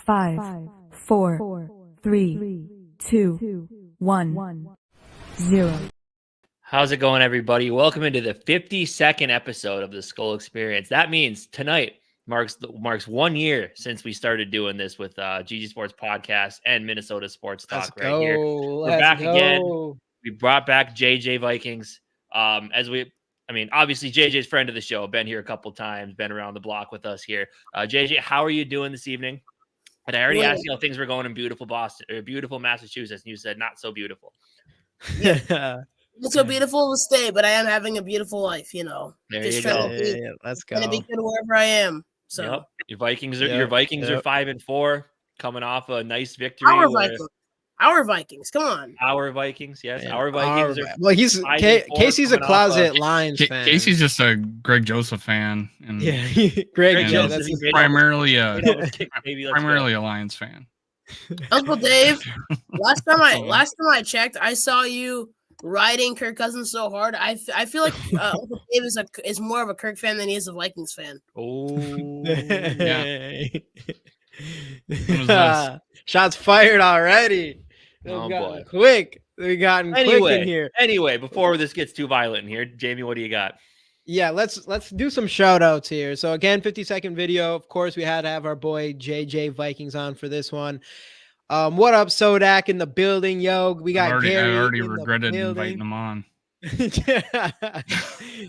5, 4, 3, 2, 1, 0. How's it going, everybody? Welcome into the 52nd episode of the Skol Experience. That means tonight marks 1 year since we started doing this with GG Sports Podcast and Minnesota Sports Talk here. We're back again. We brought back JJ Vikings. Obviously JJ's friend of the show, been here a couple times, been around the block with us here. JJ, how are you doing this evening? And I already asked you how things were going in beautiful Boston or beautiful Massachusetts, and you said not so beautiful. Yeah. It's so beautiful to stay, but I am having a beautiful life, you know. There just you trying go. to be, let's go. Gonna be good wherever I am. So yep. Your Vikings are 5-4, coming off a nice victory. Our Vikings, come on. Our Vikings, yes. Yeah. Our Vikings Casey's a closet Lions fan. Casey's just a Greg Joseph fan. And, Greg Joseph. He's primarily a Lions fan. Uncle Dave, last time I checked, I saw you riding Kirk Cousins so hard. I feel like Uncle Dave is more of a Kirk fan than he is a Vikings fan. Oh, yeah. Shots fired already. Oh boy, quick. We gotten quick in here. Anyway, before this gets too violent in here, Jamie, what do you got? Yeah, let's do some shout outs here. So again, 50-second video. Of course, we had to have our boy JJ Vikings on for this one. What up, Sodak in the building, yo? We got Gary. I already regretted inviting him on.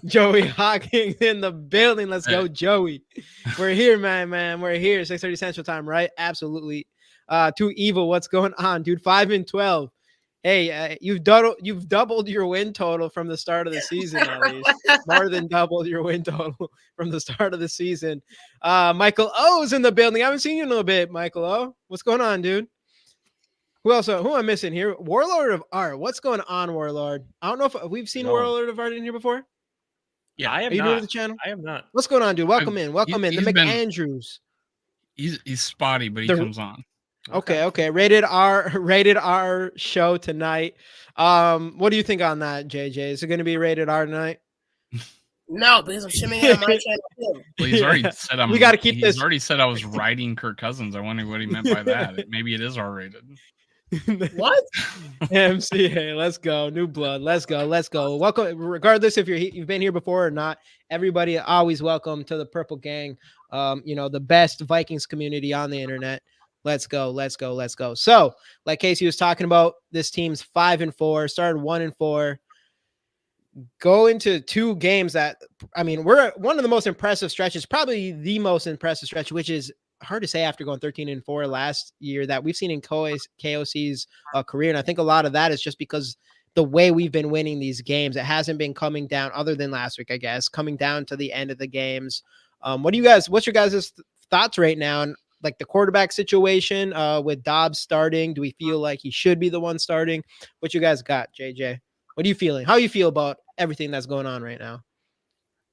Joey Hawkins in the building. Let's go, Joey. We're here, man. We're here. 6:30 Central Time, right? Absolutely. Too evil. What's going on, dude? 5-12. Hey, you've doubled your win total from the start of the season, at least. More than doubled your win total from the start of the season. Michael O's in the building. I haven't seen you in a little bit, Michael O. What's going on, dude? Who else? Who am I missing here? Warlord of Art. What's going on, Warlord? I don't know if we've seen Warlord of Art in here before. Yeah, I am. Are you new to the channel? I am not. What's going on, dude? Welcome in. The McAndrews. He's spotty, but he comes on. Okay. Rated R show tonight. What do you think on that, JJ? Is it going to be rated R tonight? No, because I'm shimming it on my channel too. Well, he's already said we got to keep this. He's already said I was riding Kirk Cousins. I wonder what he meant by that. Maybe it is R-rated. What? MCA, let's go. New blood. Let's go. Welcome. Regardless if you've been here before or not, everybody always welcome to the Purple Gang. The best Vikings community on the internet. Let's go. So, like Casey was talking about, this team's 5-4, started 1-4. Go into two games that, we're one of the most impressive stretches, probably the most impressive stretch, which is hard to say after going 13-4 last year, that we've seen in KOC's career. And I think a lot of that is just because the way we've been winning these games, it hasn't been coming down, other than last week, I guess, coming down to the end of the games. What's your guys' thoughts right now? And like the quarterback situation with Dobbs starting, do we feel like he should be the one starting? What you guys got, JJ? What are you feeling? How you feel about everything that's going on right now?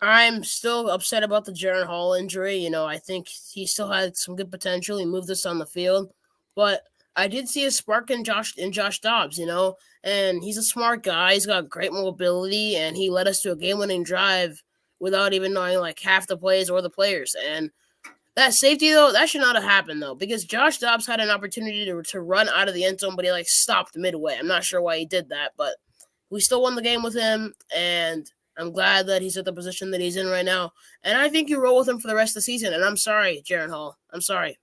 I'm still upset about the Jaren Hall injury. You know, I think he still had some good potential. He moved us on the field, but I did see a spark in Josh Dobbs, you know, and he's a smart guy. He's got great mobility, and he led us to a game-winning drive without even knowing like half the plays or the players. And that safety, though, that should not have happened, though, because Josh Dobbs had an opportunity to run out of the end zone, but he stopped midway. I'm not sure why he did that, but we still won the game with him, and I'm glad that he's at the position that he's in right now. And I think you roll with him for the rest of the season. And I'm sorry, Jaren Hall. I'm sorry.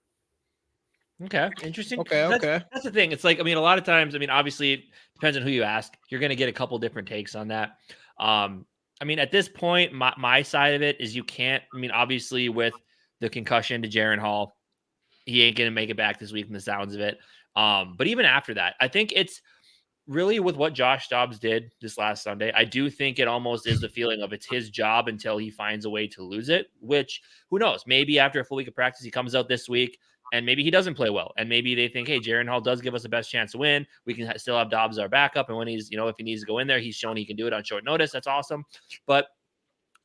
Okay. Interesting. Okay. That's the thing. It's like, a lot of times, obviously it depends on who you ask. You're going to get a couple different takes on that. At this point, my side of it is you can't, obviously with the concussion to Jaren Hall, he ain't going to make it back this week from the sounds of it. But even after that, I think it's really with what Josh Dobbs did this last Sunday. I do think it almost is the feeling of it's his job until he finds a way to lose it, which who knows, maybe after a full week of practice, he comes out this week and maybe he doesn't play well. And maybe they think, hey, Jaren Hall does give us the best chance to win. We can still have Dobbs our backup. And when he's, if he needs to go in there, he's shown he can do it on short notice. That's awesome. But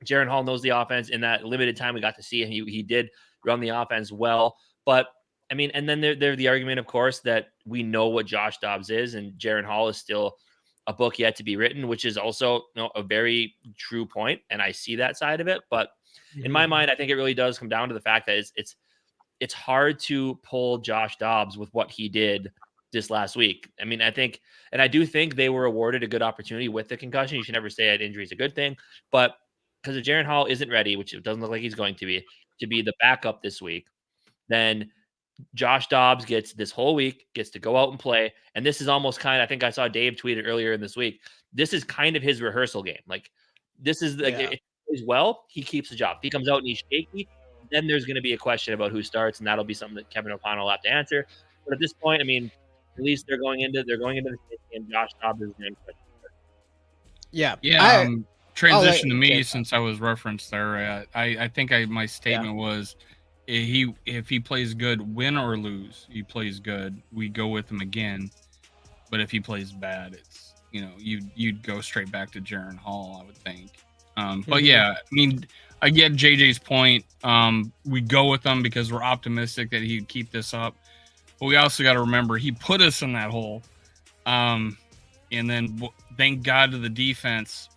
Jaren Hall knows the offense. In that limited time we got to see him, he did run the offense well. But and then there's the argument, of course, that we know what Josh Dobbs is, and Jaren Hall is still a book yet to be written, which is also a very true point, and I see that side of it. But in my mind, I think it really does come down to the fact that it's hard to pull Josh Dobbs with what he did this last week. I mean, I do think they were awarded a good opportunity with the concussion. You should never say an injury is a good thing, but because if Jaren Hall isn't ready, which it doesn't look like he's going to be the backup this week, then Josh Dobbs gets this whole week, gets to go out and play. And this is almost I think I saw Dave tweeted earlier in this week. This is kind of his rehearsal game. Like, this is if he plays well, he keeps the job. If he comes out and he's shaky, then there's going to be a question about who starts, and that'll be something that Kevin O'Connell will have to answer. But at this point, I mean, at least they're going into the game. Josh Dobbs is going to. Yeah. Transition to me since I was referenced there. I think my statement was, if he plays good, win or lose, he plays good, we go with him again. But if he plays bad, it's you'd go straight back to Jaren Hall, I would think. But yeah, I mean, I get JJ's point. We go with him because we're optimistic that he'd keep this up. But we also got to remember he put us in that hole. And then thank God to the defense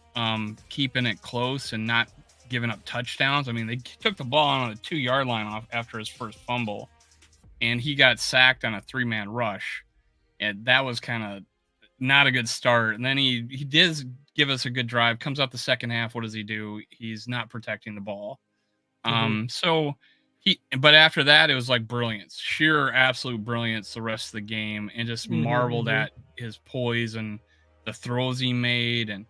keeping it close and not giving up touchdowns. I mean, they took the ball on a 2-yard line off after his first fumble, and he got sacked on a 3-man rush. And that was kind of not a good start. And then he did give us a good drive. Comes out the second half. What does he do? He's not protecting the ball. But after that, it was like brilliance, sheer absolute brilliance the rest of the game, and just marveled at his poise and the throws he made, and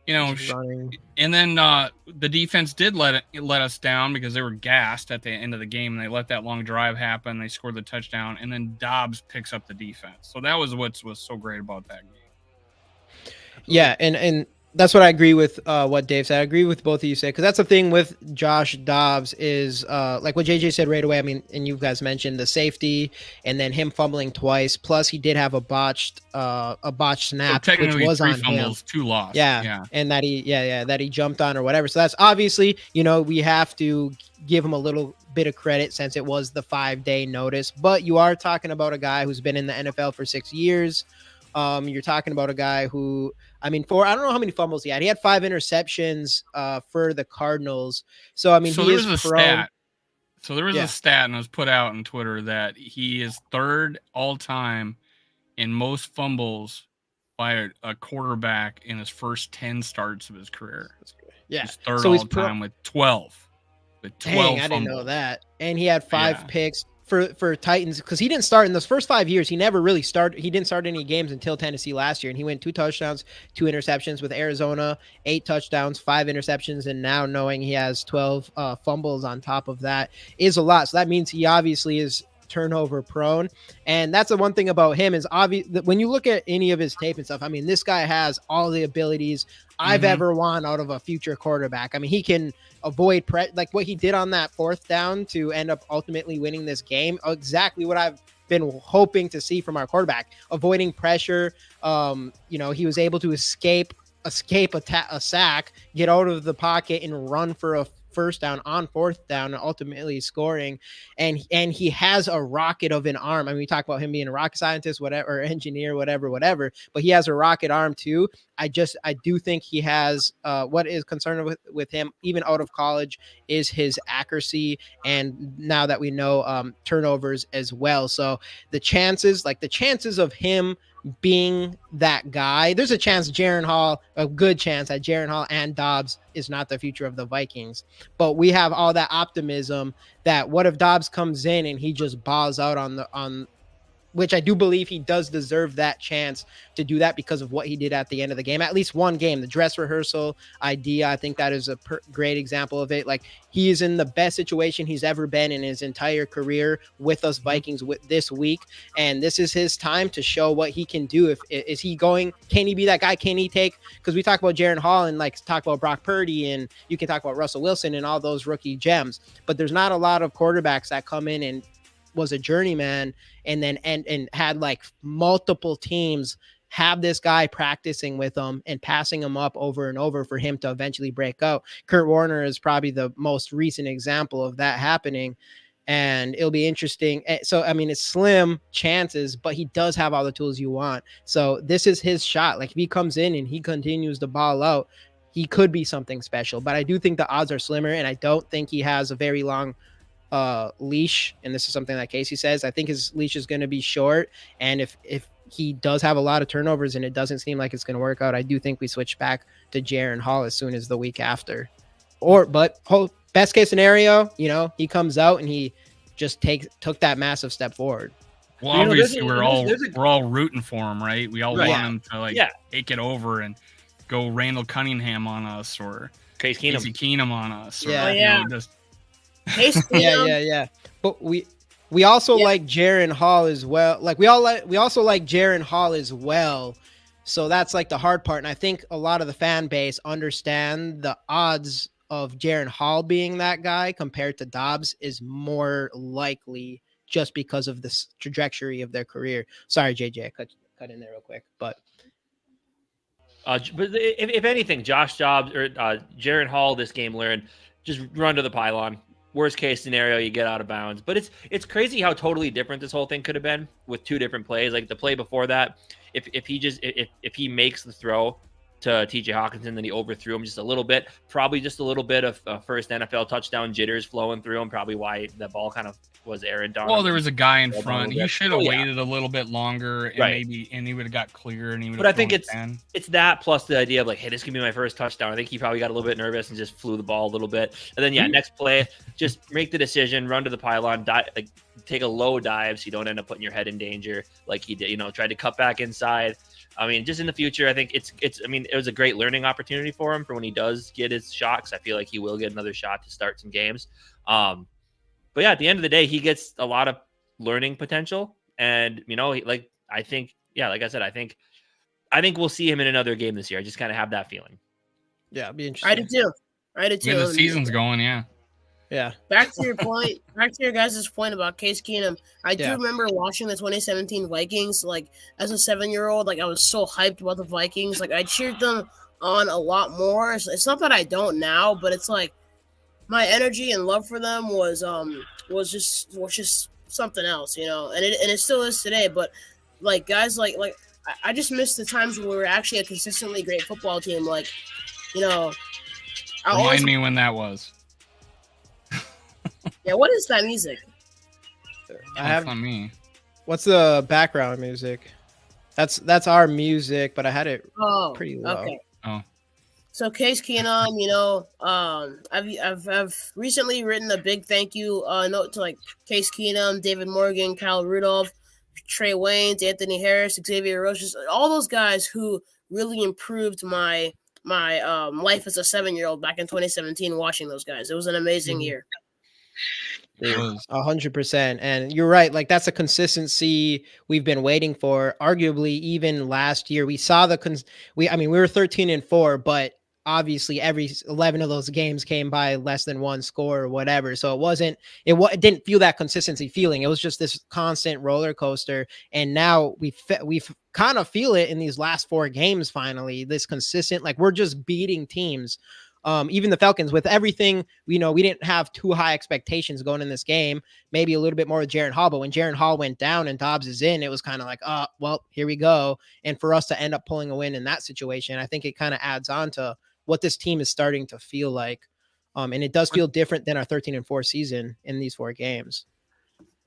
and then the defense did let us down because they were gassed at the end of the game, and they let that long drive happen. They scored the touchdown, and then Dobbs picks up the defense. So that was what was so great about that game. Yeah, and that's what I agree with what Dave said. I agree with both of you said, because that's the thing with Josh Dobbs is like what JJ said right away. I mean, and you guys mentioned the safety and then him fumbling twice. Plus, he did have a botched snap, so which was 3 on fumbles, him. 2 lost. Yeah, and that he jumped on or whatever. So that's obviously, we have to give him a little bit of credit since it was the 5-day notice. But you are talking about a guy who's been in the NFL for 6 years. You're talking about a guy who, I don't know how many fumbles he had. He had 5 interceptions for the Cardinals. So, I mean, so he there is was a prone. stat. So there was a stat, and it was put out on Twitter that he is 3rd all time in most fumbles by a quarterback in his first 10 starts of his career. Yeah. He's 3rd so all he's time with 12. Dang, I didn't know that. And he had 5 picks. For Titans, because he didn't start in those first 5 years. He never really started. He didn't start any games until Tennessee last year, and he went 2 touchdowns, 2 interceptions with Arizona, 8 touchdowns, 5 interceptions, and now knowing he has 12 fumbles on top of that is a lot. So that means he obviously is turnover prone, and that's the one thing about him is obvious that when you look at any of his tape and stuff, I mean, this guy has all the abilities I've ever want out of a future quarterback. I mean, he can avoid like what he did on that 4th down to end up ultimately winning this game. Exactly what I've been hoping to see from our quarterback, avoiding pressure. He was able to escape a sack, get out of the pocket, and run for a first down on 4th down, and ultimately scoring. And he has a rocket of an arm. I mean, we talk about him being a rocket scientist, whatever, or engineer, whatever, but he has a rocket arm too. I do think he has what is concerned with him, even out of college, is his accuracy. And now that we know turnovers as well. So the chances of him being that guy, there's a good chance that Jaren Hall and Dobbs is not the future of the Vikings. But we have all that optimism that what if Dobbs comes in and he just balls out on which I do believe he does deserve that chance to do that because of what he did at the end of the game. At least one game, the dress rehearsal idea, I think that is a great example of it. Like, he is in the best situation he's ever been in his entire career with us Vikings this week. And this is his time to show what he can do. Can he be that guy? Can he take, because we talk about Jaren Hall and like talk about Brock Purdy, and you can talk about Russell Wilson and all those rookie gems, but there's not a lot of quarterbacks that come in and was a journeyman and then and had like multiple teams have this guy practicing with him and passing him up over and over for him to eventually break out. Kurt Warner is probably the most recent example of that happening, and it'll be interesting. So, I mean, it's slim chances, but he does have all the tools you want. So this is his shot. Like, if he comes in and he continues to ball out, he could be something special, but I do think the odds are slimmer, and I don't think he has a very long leash, and this is something that Casey says. I think his leash is going to be short, and if he does have a lot of turnovers and it doesn't seem like it's going to work out, I do think we switch back to Jaren Hall as soon as the week after. But best case scenario, he comes out and he just took that massive step forward. Well, obviously we're all rooting for him, right? We all want him to take it over and go Randall Cunningham on us or Casey Keenum on us. Or, yeah. But we also like Jaren Hall as well. Like we also like Jaren Hall as well. So that's like the hard part. And I think a lot of the fan base understand the odds of Jaren Hall being that guy compared to Dobbs is more likely just because of the trajectory of their career. Sorry, JJ, I cut in there real quick, but if anything, Josh Dobbs or Jaren Hall this game learned just run to the pylon. Worst case scenario, you get out of bounds. But it's crazy how totally different this whole thing could have been with two different plays. Like the play before that, if he makes the throw to TJ Hawkinson, then he overthrew him just a little bit. Probably just a little bit of first NFL touchdown jitters flowing through him. Probably why the ball kind of was errant on him. Well, there was a guy in front. He should have waited a little bit longer, and he would have got clear. And he would. But I think it's that plus the idea of like, hey, this could be my first touchdown. I think he probably got a little bit nervous and just flew the ball a little bit. And then next play, just make the decision, run to the pylon, take a low dive so you don't end up putting your head in danger like he did. Tried to cut back inside. I mean, just in the future, I think it was a great learning opportunity for him for when he does get his shot, because I feel like he will get another shot to start some games. But yeah, at the end of the day, he gets a lot of learning potential. And, I think we'll see him in another game this year. I just kind of have that feeling. Yeah, it'd be interesting. I do too. Yeah, the season's going, yeah. Yeah. Back to your point, back to your guys' point about Case Keenum. I do remember watching the 2017 Vikings, like as a 7-year-old, like I was so hyped about the Vikings. Like I cheered them on a lot more. It's not that I don't now, but it's like my energy and love for them was just something else, and it still is today. But like guys, like I just miss the times when we were actually a consistently great football team. Like, remind me when that was. Yeah, what is that music? Not me. What's the background music? That's our music, but I had it pretty low. Okay. Oh. So Case Keenum, I've recently written a big thank you note to like Case Keenum, David Morgan, Kyle Rudolph, Trey Waynes, Anthony Harris, Xavier Rogers, all those guys who really improved my life as a 7-year-old back in 2017. Watching those guys, it was an amazing year. 100%. And you're right. Like that's a consistency we've been waiting for. Arguably, even last year, we saw we were 13-4, but obviously every 11 of those games came by less than one score or whatever. So it didn't feel that consistency feeling. It was just this constant roller coaster. And now we've kind of feel it in these last 4 games. Finally, this consistent, like we're just beating teams. Even the Falcons, with everything, we didn't have too high expectations going in this game, maybe a little bit more with Jaren Hall, but when Jaren Hall went down and Dobbs is in, it was kind of like, well, here we go. And for us to end up pulling a win in that situation, I think it kind of adds on to what this team is starting to feel like. And it does feel different than our 13-4 season in these 4 games.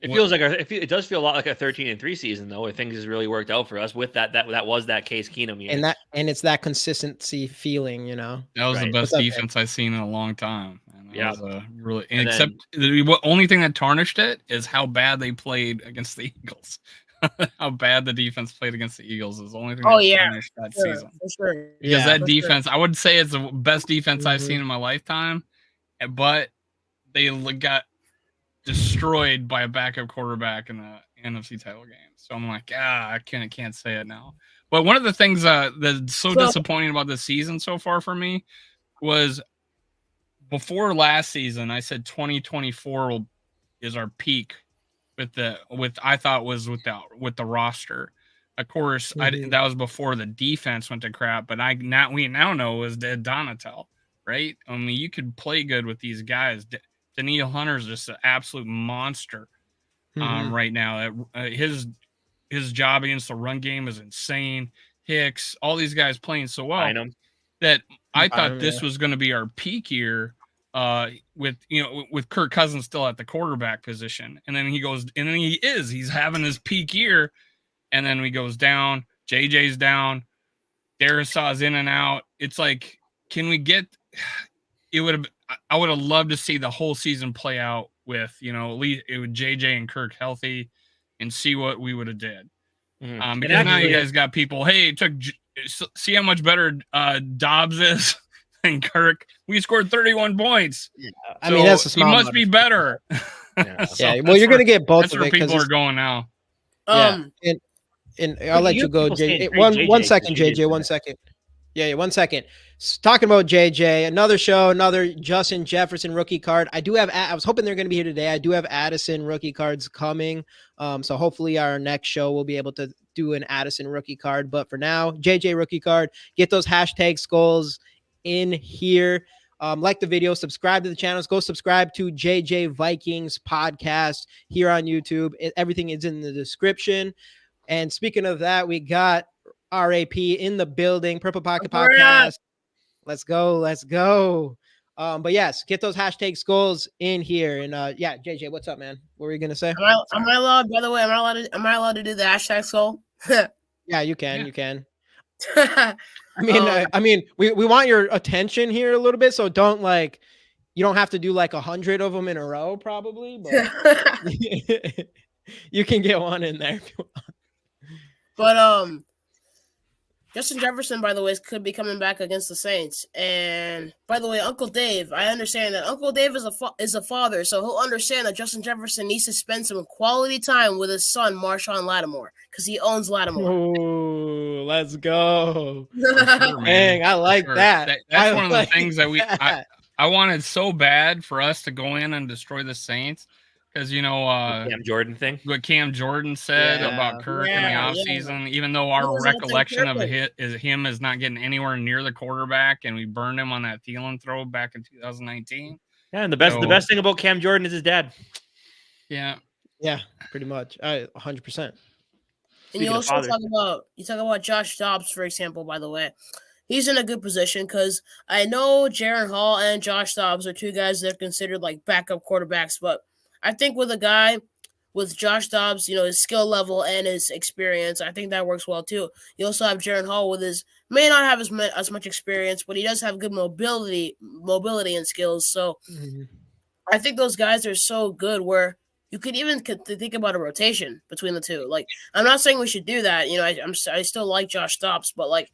It feels like it does feel a lot like a 13-3 season though, where things has really worked out for us with that was that Case Keenum year. And it's that consistency feeling, That was the best defense I've seen in a long time. Yeah, really. The only thing that tarnished it is how bad they played against the Eagles. How bad the defense played against the Eagles is the only thing that tarnished that season. For sure. Because that defense, I would say it's the best defense I've seen in my lifetime, but they got destroyed by a backup quarterback in the NFC title game. So I'm like, I can't say it now. But one of the things that's so disappointing about this season so far for me was before last season, I said 2024 is our peak with the roster. Of course, that was before the defense went to crap, but we now know is Donatel, right? I mean, you could play good with these guys. Daniil Hunter's just an absolute monster right now. His job against the run game is insane. Hicks, all these guys playing so well that I thought this was going to be our peak year with with Kirk Cousins still at the quarterback position, and then he's having his peak year, and then he goes down. JJ's down. Darisaw's in and out. It's like, can we get? I would have loved to see the whole season play out with at least it would JJ and Kirk healthy, and see what we would have did. Mm-hmm. Because now you guys got people. Hey, see how much better Dobbs is than Kirk. We scored 31 points. Yeah. I mean, that's a small. He must be better. Yeah. Well, you're gonna get both. That's where people are going now. And I'll let you go, JJ. One second, JJ. 1 second. Yeah, 1 second. Talking about JJ, another show, another Justin Jefferson rookie card. I was hoping they're going to be here today. I do have Addison rookie cards coming. So hopefully our next show we'll be able to do an Addison rookie card. But for now, JJ rookie card. Get those hashtag Skols in here. Like the video, subscribe to the channels. Go subscribe to JJ Vikings podcast here on YouTube. Everything is in the description. And speaking of that, we got RAP in the building, Purple Pocket Podcast. Let's go. But yes, get those hashtag Skols in here. And yeah, JJ, what's up, man? What were you gonna say? Am I allowed? By the way, am I allowed to do the hashtag Skol? Yeah, you can. You can. I mean, we want your attention here a little bit, so don't you don't have to do 100 of them in a row, probably. But you can get one in there if you want. But Justin Jefferson, by the way, could be coming back against the Saints. And by the way, Uncle Dave, I understand that Uncle Dave is a father, so he'll understand that Justin Jefferson needs to spend some quality time with his son, Marshawn Lattimore, because he owns Lattimore. Oh, let's go! Sure, dang, I like that. That's one of the things that I wanted so bad for us to go in and destroy the Saints. Because, Cam Jordan thing, what Cam Jordan said about Kirk in the offseason, even though our recollection of him is not getting anywhere near the quarterback, and we burned him on that Thielen throw back in 2019. Yeah, and the best thing about Cam Jordan is his dad. Yeah, pretty much. 100%. And you also talk about Josh Dobbs, for example. By the way, he's in a good position because I know Jaren Hall and Josh Dobbs are two guys that are considered backup quarterbacks, but I think with a guy with Josh Dobbs, his skill level and his experience, I think that works well too. You also have Jaren Hall with may not have as much experience, but he does have good mobility and skills. So I think those guys are so good where you could even think about a rotation between the two. I'm not saying we should do that. I still like Josh Dobbs, but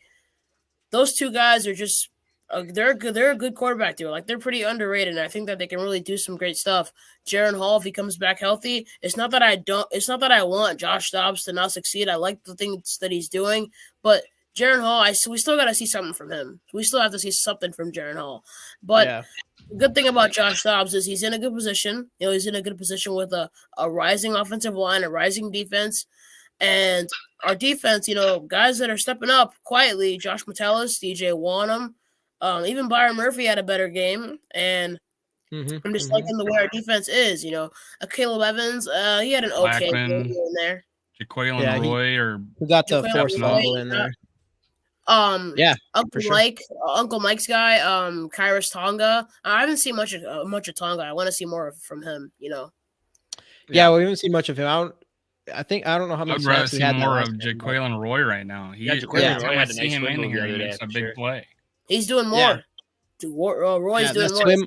those two guys are just. They're a good quarterback duo. They're pretty underrated, and I think that they can really do some great stuff. Jaren Hall, if he comes back healthy, it's not that I want Josh Dobbs to not succeed. I like the things that he's doing, but Jaren Hall, we still got to see something from him. We still have to see something from Jaren Hall. But the good thing about Josh Dobbs is he's in a good position. He's in a good position with a rising offensive line, a rising defense, and our defense. Guys that are stepping up quietly. Josh Metellus, DJ Wanham. Even Byron Murphy had a better game, and I'm just liking the way our defense is. Caleb Evans, he had an okay game in there. Jaquelin Roy who got the forced fumble in there. Uncle Mike's guy, Kairos Tonga. I haven't seen much of Tonga. I want to see more from him. Yeah, we haven't seen much of him. I don't know how much. I'd rather see more of Jaquelin Roy right now. Jaquelin Roy had a see nice him in win here. the other day, It's a big play. He's doing more. Roy's doing more.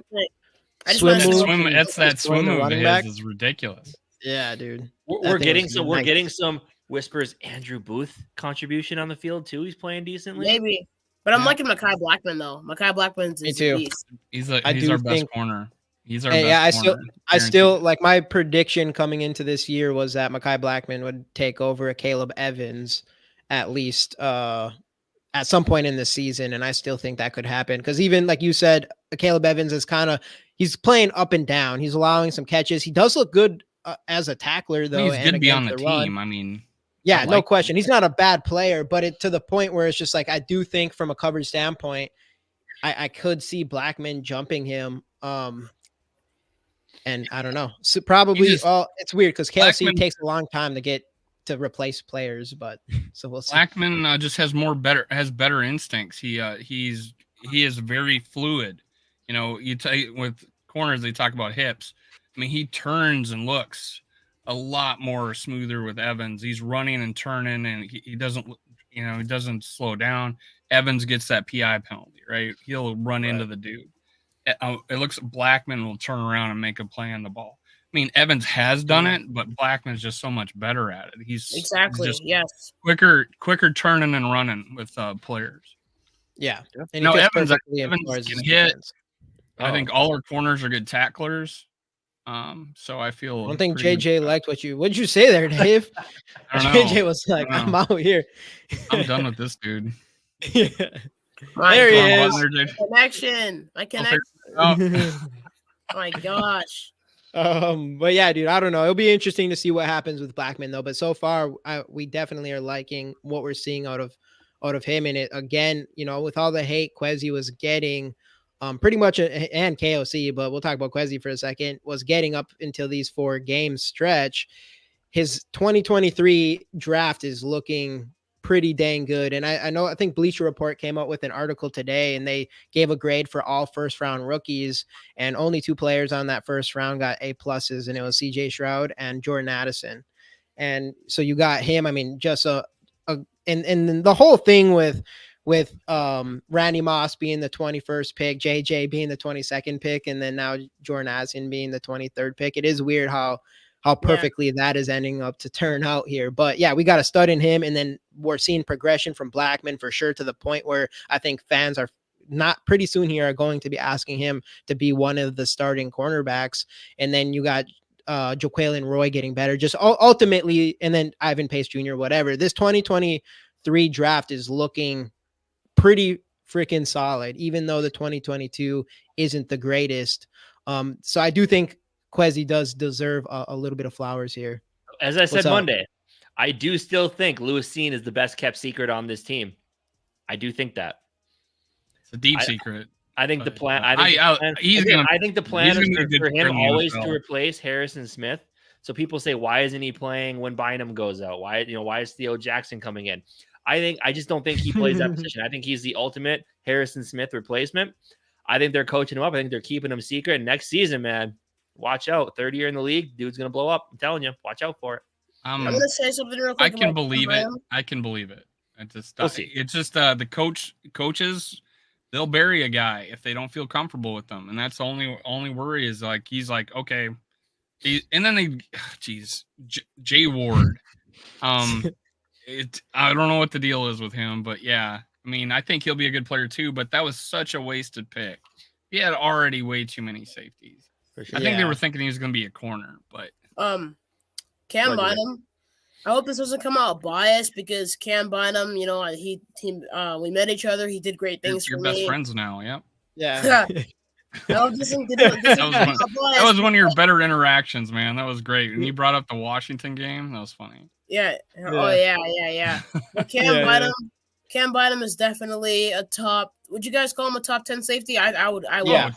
That swim move of his is ridiculous. Yeah, dude. We're getting some whispers. Andrew Booth contribution on the field too. He's playing decently. Maybe, but I'm liking Mekhi Blackman though. Mekhi Blackman's a beast. He's our best corner. He's our best corner. I still my prediction coming into this year was that Mekhi Blackman would take over Caleb Evans at least. At some point in the season, and I still think that could happen because even like you said, Caleb Evans is he's playing up and down. He's allowing some catches. He does look good as a tackler, though. He's good to be on the team. I mean, no question. He's not a bad player, but to the point where it's just I do think from a coverage standpoint, I could see Blackman jumping him. And I don't know. So probably it's weird because KLC takes a long time to replace players, but so we'll see. Blackman just has better instincts. He is very fluid. You know, with corners, they talk about hips. I mean, he turns and looks a lot more smoother with Evans. He's running and turning, and he doesn't, he doesn't slow down. Evans gets that PI penalty, right? He'll run into the dude. It looks Blackman will turn around and make a play on the ball. I mean, Evans has done it, but Blackman's just so much better at it. He's just quicker turning and running with players. Yeah. And no, Evans can hit. I think all our corners are good tacklers. So I feel. I don't think JJ liked what what'd you say there, Dave? JJ was like, I'm out here. I'm done with this dude. Yeah. There he is. Connection. My connection. Oh my gosh. But yeah, dude, I don't know. It'll be interesting to see what happens with Blackman though. But so far, we definitely are liking what we're seeing out of him. And it again, with all the hate Kwesi was getting, pretty much, and KOC, but we'll talk about Kwesi for a second, was getting up until these 4 game stretch. His 2023 draft is looking pretty dang good. And I think Bleacher Report came out with an article today, and they gave a grade for all first round rookies, and only 2 players on that first round got A+, and it was CJ Stroud and Jordan Addison. And so you got him. I mean, just and the whole thing with Randy Moss being the 21st pick, JJ being the 22nd pick, and then now Jordan Addison being the 23rd pick. It is weird how perfectly that is ending up to turn out here. But yeah, we got a stud in him. And then we're seeing progression from Blackman for sure, to the point where I think fans are not pretty soon here are going to be asking him to be one of the starting cornerbacks. And then you got Jaquelin Roy getting better, just ultimately, and then Ivan Pace Jr., whatever. This 2023 draft is looking pretty freaking solid, even though the 2022 isn't the greatest. So I do think Kwesi does deserve a little bit of flowers here. As I said Monday, I do still think Lewis Cine is the best kept secret on this team. I do think that. It's a deep secret. I think the plan. I think the plan is for him always to replace Harrison Smith. So people say, why isn't he playing when Bynum goes out? Why is Theo Jackson coming in? I just don't think he plays that position. I think he's the ultimate Harrison Smith replacement. I think they're coaching him up. I think they're keeping him secret. And next season, man, watch out. 3rd year in the league, dude's gonna blow up. I'm telling you, watch out for it. I'm gonna say something real quick. I can believe it. It's just the coaches, they'll bury a guy if they don't feel comfortable with them, and that's the only worry is like he's like, okay, and then Jay Ward, I don't know what the deal is with him, but yeah, I mean, I think he'll be a good player too, but that was such a wasted pick. He had already way too many safeties. Sure. I think they were thinking he was going to be a corner, but Cam Bynum. I hope this doesn't come out biased, because Cam Bynum, we met each other. He did great things for me. You're best friends now. Yep. Yeah. That was one of your better interactions, man. That was great. And you brought up the Washington game. That was funny. Yeah. Oh yeah. But Cam Bynum is definitely a top. Would you guys call him a top 10 safety? I would. Yeah.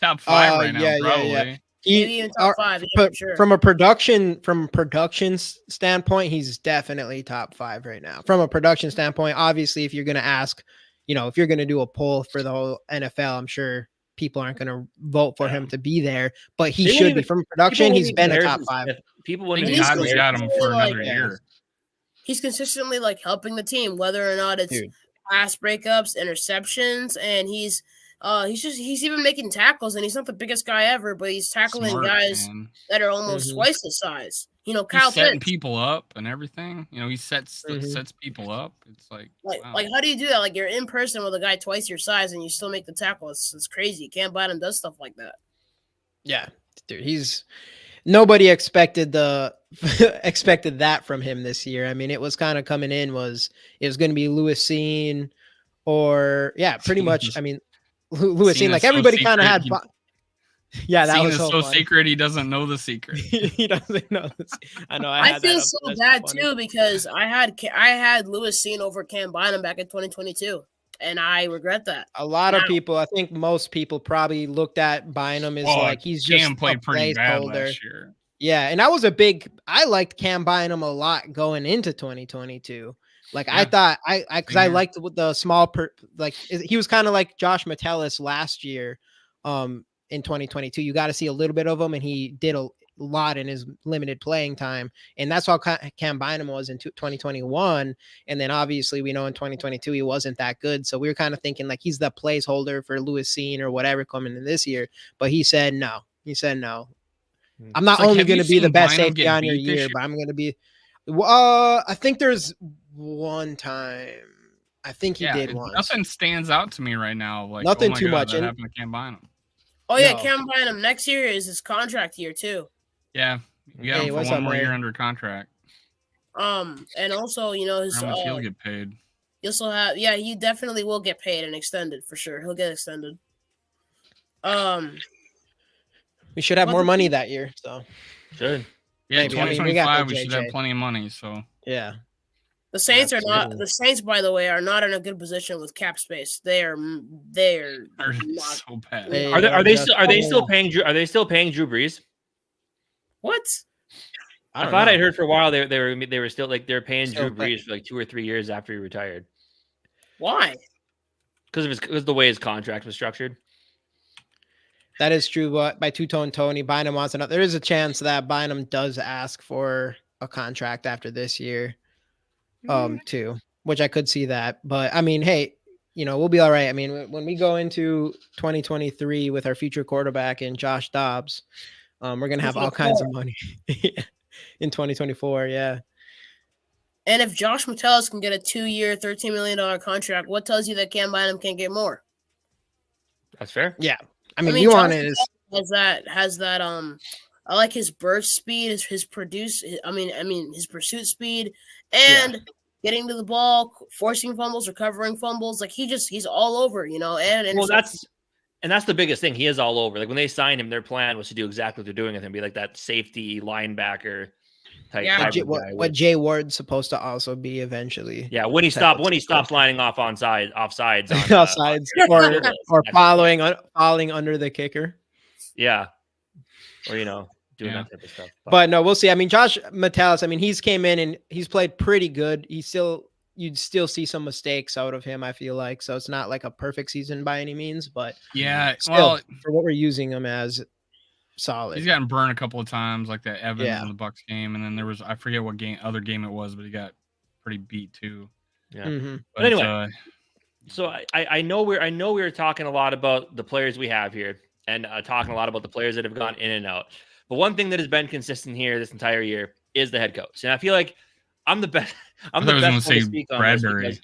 Top 5 right now, probably. Yeah. Maybe even top 5. Yeah, sure. From a production standpoint, he's definitely top 5 right now. From a production standpoint, obviously, if you're going to ask, if you're going to do a poll for the whole NFL, I'm sure people aren't going to vote for him to be there, but he should be. From production, he's been a top 5. People wouldn't we got him for another year. He's consistently helping the team, whether or not it's pass breakups, interceptions, and he's even making tackles, and he's not the biggest guy ever, but he's tackling guys that are almost twice his size. Kyle Pitts setting people up and everything. He sets people up. It's like how do you do that? Like, you're in person with a guy twice your size, and you still make the tackle. It's crazy. Cam Bynum does stuff like that. Yeah, dude, nobody expected that from him this year. I mean, it was kind of coming in it was going to be Lewis Cine or pretty much. I mean, Lewis Cine, like everybody kind of had. Yeah, that was so secret. He doesn't know the secret. He doesn't know this. I know. I feel so bad too, because I had Lewis Cine over Cam Bynum back in 2022, and I regret that. A lot of people, I think most people, probably looked at Bynum as he's just Cam played pretty bad last year. Yeah, and I liked Cam Bynum a lot going into 2022. I thought I liked the small he was kind of like Josh Metellus last year, in 2022. You got to see a little bit of him, and he did a lot in his limited playing time, and that's how Cam Bynum was in 2021. And then obviously we know in 2022 he wasn't that good, so we were kind of thinking like he's the placeholder for Lewis Seen or whatever coming in this year. But he said no. I'm not only going to be the best safety on your year, but I'm going to be. I think there's one time. I think he did once. Nothing stands out to me right now. Like nothing oh my too God, much. That happened to Cam Bynum. Oh yeah, Cam Bynum. Next year is his contract year too. Yeah, you got him for one more year under contract. And also, you know, how much he'll get paid. He also have, he definitely will get paid and extended for sure. He'll get extended. We should have more money that year, so should. Yeah, in 2025 we should have plenty of money. So yeah. The Saints are not. The Saints, by the way, are not in a good position with cap space. They're not so bad. Are they still paying Drew Brees? What? I thought I'd heard for a while they were still like they're paying Drew Brees for like 2 or 3 years after he retired. Why? Because of the way his contract was structured. That is true, but by Two-Tone Tony, Bynum wants another. There is a chance that Bynum does ask for a contract after this year, too, which I could see that. But I mean, hey, you know, we'll be all right. I mean, when we go into 2023 with our future quarterback and Josh Dobbs, we're gonna have all kinds of money in 2024. Yeah. And if Josh Metellus can get a 2-year, $13 million contract, what tells you that Cam Bynum can't get more? That's fair. Yeah. I mean you want it has that I like his burst speed, his pursuit speed, and getting to the ball, forcing fumbles, recovering fumbles. Like he's all over, you know. And that's the biggest thing. He is all over. Like when they signed him, their plan was to do exactly what they're doing with him, be like that safety linebacker type. Yeah. What Jay Ward's supposed to also be eventually. Yeah, when he stops lining off offsides or falling under the kicker. Yeah, or doing that type of stuff. But no, we'll see. I mean, Josh Metellus. I mean, he's came in and he's played pretty good. You'd still see some mistakes out of him, I feel like. So it's not like a perfect season by any means, but still, for what we're using him as, solid. He's gotten burned a couple of times, like that Evans in the Bucks game, and then there was I forget what other game it was, but he got pretty beat too. Yeah. Mm-hmm. But anyway, so I know we were talking a lot about the players we have here, and talking a lot about the players that have gone in and out. But one thing that has been consistent here this entire year is the head coach, and I feel like I'm the best. I'm the best one to speak on Bradbury.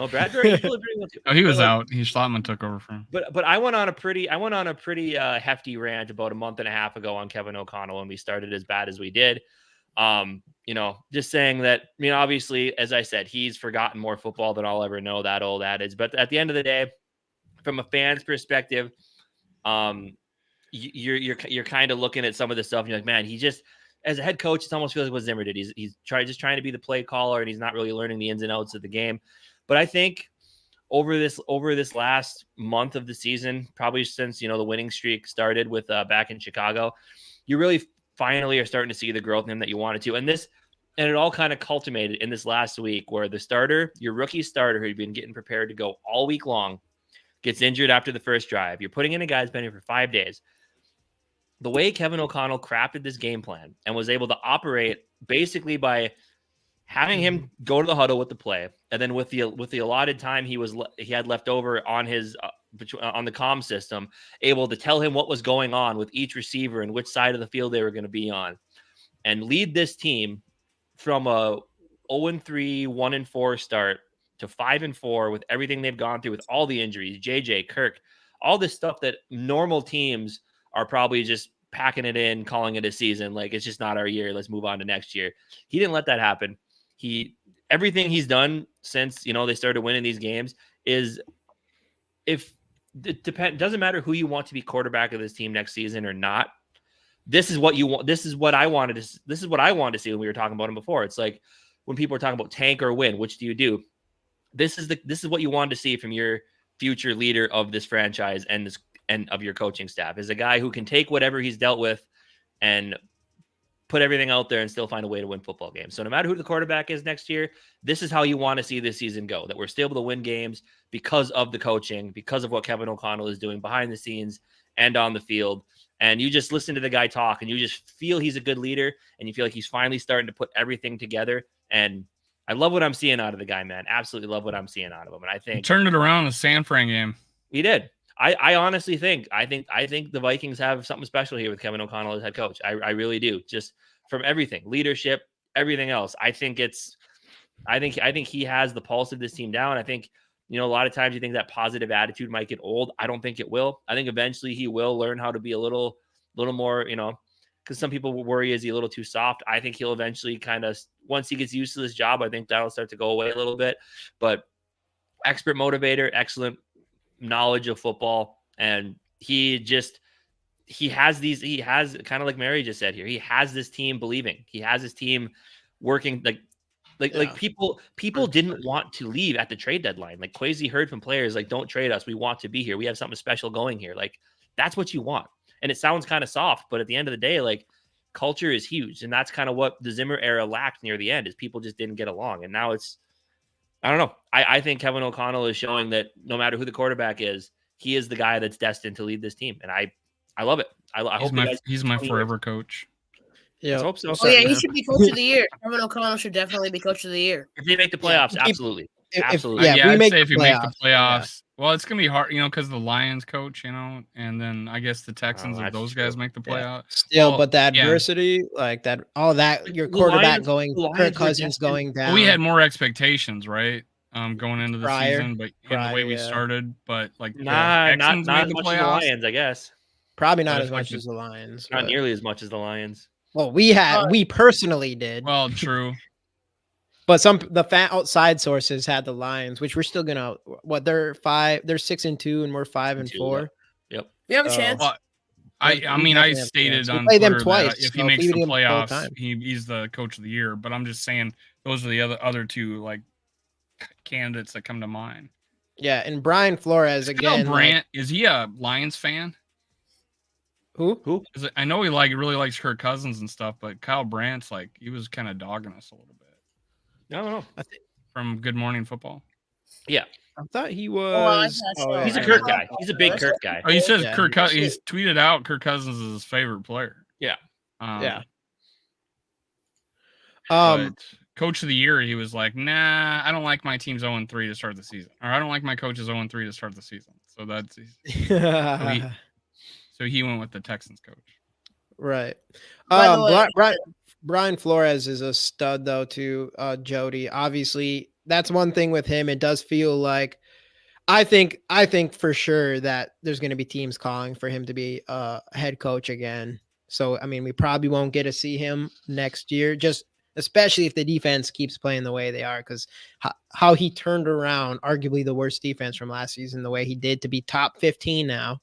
Bradbury. He was out. Schlotman took over for him. But I went on a pretty hefty rant about a month and a half ago on Kevin O'Connell when we started as bad as we did. Just saying that. I mean, obviously, as I said, he's forgotten more football than I'll ever know. That old adage. But at the end of the day, from a fan's perspective, you're kind of looking at some of the stuff and you're like, man, he just. As a head coach, it almost feels like what Zimmer did. He's trying to be the play caller, and he's not really learning the ins and outs of the game. But I think over this last month of the season, probably since the winning streak started with back in Chicago, you really finally are starting to see the growth in him that you wanted to. And it all kind of culminated in this last week where the starter, your rookie starter, who you've been getting prepared to go all week long, gets injured after the first drive. You're putting in a guy who's been here for 5 days. The way Kevin O'Connell crafted this game plan and was able to operate basically by having him go to the huddle with the play, and then with the allotted time he had left over on his on the comm system, able to tell him what was going on with each receiver and which side of the field they were going to be on, and lead this team from a 0-3, 1-4 start to 5-4 with everything they've gone through with all the injuries, JJ, Kirk, all this stuff that normal teams are probably just packing it in, calling it a season. Like, it's just not our year. Let's move on to next year. He didn't let that happen. Everything he's done since, they started winning these games is doesn't matter who you want to be quarterback of this team next season or not. This is what you want. This is what I wanted to see when we were talking about him before. It's like when people are talking about tank or win, which do you do? This is what you wanted to see from your future leader of this franchise and of your coaching staff, is a guy who can take whatever he's dealt with and put everything out there and still find a way to win football games. So no matter who the quarterback is next year, this is how you want to see this season go, that we're still able to win games because of the coaching, because of what Kevin O'Connell is doing behind the scenes and on the field. And you just listen to the guy talk and you just feel he's a good leader and you feel like he's finally starting to put everything together. And I love what I'm seeing out of the guy, man. Absolutely love what I'm seeing out of him. And I think He turned it around in the San Fran game. he did. I honestly think the Vikings have something special here with Kevin O'Connell as head coach. I really do. Just from everything, leadership, everything else. I think he has the pulse of this team down. I think, a lot of times you think that positive attitude might get old. I don't think it will. I think eventually he will learn how to be a little more, because some people will worry, is he a little too soft? I think he'll eventually once he gets used to this job, I think that'll start to go away a little bit. But expert motivator, excellent knowledge of football. And he has kind of like Mary just said here, he has this team believing. He has his team working like people didn't want to leave at the trade deadline. Like Kwesi heard from players like, don't trade us. We want to be here. We have something special going here. Like that's what you want. And it sounds kind of soft, but at the end of the day, like culture is huge. And that's kind of what the Zimmer era lacked near the end, is people just didn't get along. And now I don't know. I think Kevin O'Connell is showing that no matter who the quarterback is, he is the guy that's destined to lead this team. And I love it. I hope he's my forever coach. Yeah, I hope so. Oh yeah, he should be coach of the year. Kevin O'Connell should definitely be coach of the year. If they make the playoffs, absolutely. Absolutely. I'd say if you make the playoffs, well, it's gonna be hard, because the Lions coach, and then I guess the Texans, if those guys make the playoffs. Still, but the adversity, like that, all that, your quarterback Kirk Cousins going down. We had more expectations, right? Going into the season, but the way we started, but like not made as the much playoffs. As the Lions, I guess. Probably not as much as the Lions. Not nearly as much as the Lions. Well, we personally did. Well, true. But the outside sources had the Lions, which we're still gonna. They're 6-2, and we're 5-4. Yep, we have a chance. Well, I stated on Twitter them twice. If he makes the playoffs, he's the coach of the year. But I'm just saying those are the other two like candidates that come to mind. Yeah, and Brian Flores again. Brandt, is he a Lions fan? Who? I know he really likes Kirk Cousins and stuff, but Kyle Brandt's he was kind of dogging us a little bit. I don't know. From Good Morning Football. Yeah, I thought he was. He's a Kirk guy. He's a big Kirk guy. Oh, he says he's tweeted out Kirk Cousins is his favorite player. Yeah. But coach of the year, he was like, nah, I don't like my team's 0-3 to start the season, or I don't like my coach's 0-3 to start the season. So that's so he went with the Texans coach. Right. Brian Flores is a stud though too. Jody, obviously that's one thing with him. It does feel like I think for sure that there's going to be teams calling for him to be a head coach again. So I mean, we probably won't get to see him next year, just especially if the defense keeps playing the way they are, because how he turned around arguably the worst defense from last season, the way he did to be top 15 now.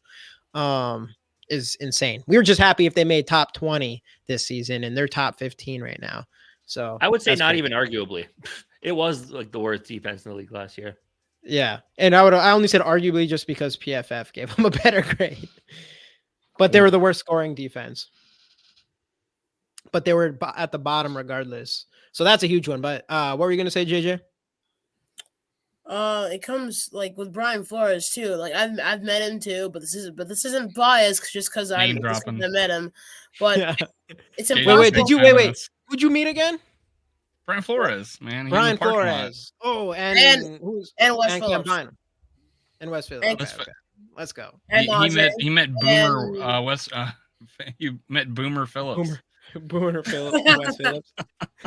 Is insane. We were just happy if they made top 20 this season, and they're top 15 right now. So I would say not even arguably. It was like the worst defense in the league last year. Yeah, and I only said arguably just because PFF gave them a better grade, but they were the worst scoring defense. But they were at the bottom regardless. So that's a huge one. But what were you gonna say, JJ? It comes like with Brian Flores too. Like I've met him too, but this isn't biased just because I met him. But it's impossible. Wait. Who'd you meet again? Brian Flores, man. Brian Flores. Oh, and West Phillips. And West Phillips. Okay. Let's go. He met Boomer you met Boomer Phillips. Boomer Phillips. West Phillips.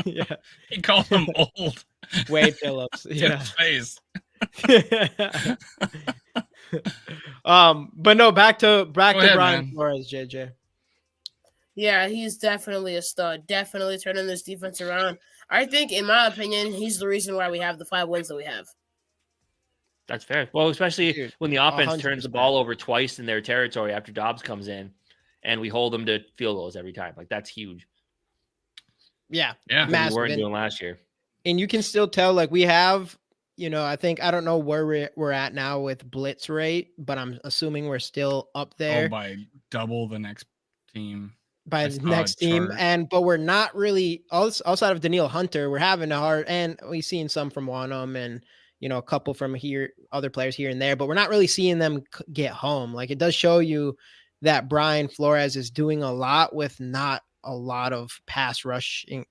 Yeah. He called him old. Wade Phillips. Yeah. His face. But no, back to Brian man. Flores, JJ. Yeah, he's definitely a stud. Definitely turning this defense around. I think, in my opinion, he's the reason why we have the 5 wins that we have. That's fair. Well, especially when the offense 100%. Turns the ball over twice in their territory after Dobbs comes in, and we hold them to field goals every time. Like, that's huge. Yeah. Massive. We weren't doing last year. And you can still tell, like, we have, I don't know where we're at now with blitz rate, but I'm assuming we're still up there. Oh, by double the next team. By the next team. But we're not really, outside of Daniil Hunter, we're having a hard, and we've seen some from Wanham and, a couple from here, other players here and there, but we're not really seeing them get home. Like, it does show you that Brian Flores is doing a lot with not a lot of pass rushing,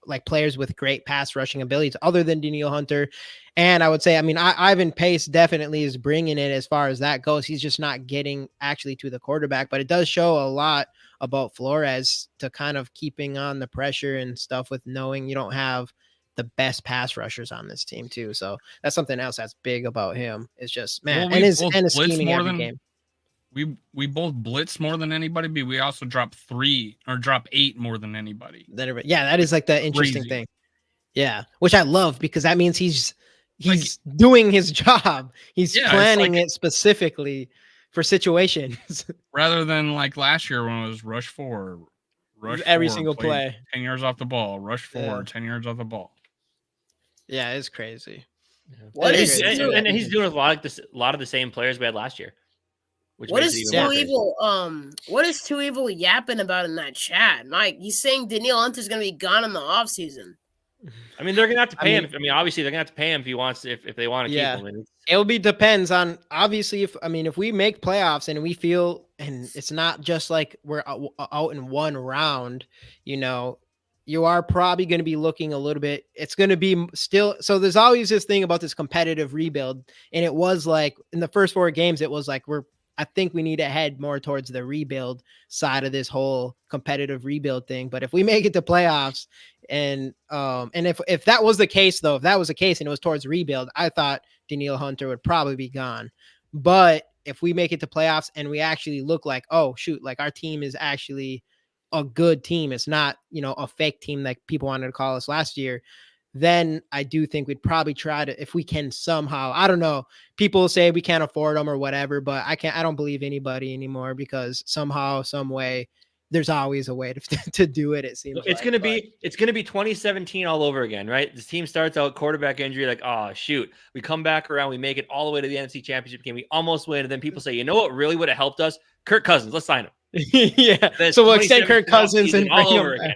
like players with great pass rushing abilities other than Danielle Hunter. And I would say, I mean, Ivan Pace definitely is bringing it as far as that goes. He's just not getting actually to the quarterback, but it does show a lot about Flores to kind of keeping on the pressure and stuff with knowing you don't have the best pass rushers on this team too. So that's something else that's big about him. It's just, man, Well, and his blitz scheming more every than- game. We both blitz more than anybody, but we also drop 8 more than anybody. Yeah, that is like the interesting Crazy. thing. Yeah, which I love because that means he's doing his job. He's planning it specifically for situations. Rather than like last year when it was rush 4, every single play, 10 yards off the ball, rush 4, 10 yards off the ball. Yeah, it's crazy. And he's doing a lot of the same players we had last year. What is Too Evil yapping about in that chat, Mike? He's saying Danielle Hunter's going to be gone in the offseason. I mean, they're going to have to pay him. I mean, obviously, they're going to have to pay him if he wants, if they want to keep him. It'll be depends on obviously if we make playoffs and we feel, and it's not just like we're out in one round, you are probably going to be looking a little bit. It's going to be still. So there's always this thing about this competitive rebuild, and it was like in the first 4 games, it was like I think we need to head more towards the rebuild side of this whole competitive rebuild thing. But if we make it to playoffs and if that was the case, though, if that was the case and it was towards rebuild, I thought Danielle Hunter would probably be gone. But if we make it to playoffs and we actually look like, oh, shoot, like our team is actually a good team. It's not, a fake team like people wanted to call us last year. Then I do think we'd probably try to, if we can somehow, I don't know, people say we can't afford them or whatever, but I don't believe anybody anymore because somehow, some way, there's always a way to do it. It seems it's going to be 2017 all over again, right? This team starts out quarterback injury, like, oh shoot, we come back around, we make it all the way to the NFC Championship game, we almost win, and then people say, you know what really would have helped us? Kirk Cousins, let's sign him. Yeah, so we'll extend Kirk Cousins and all over again.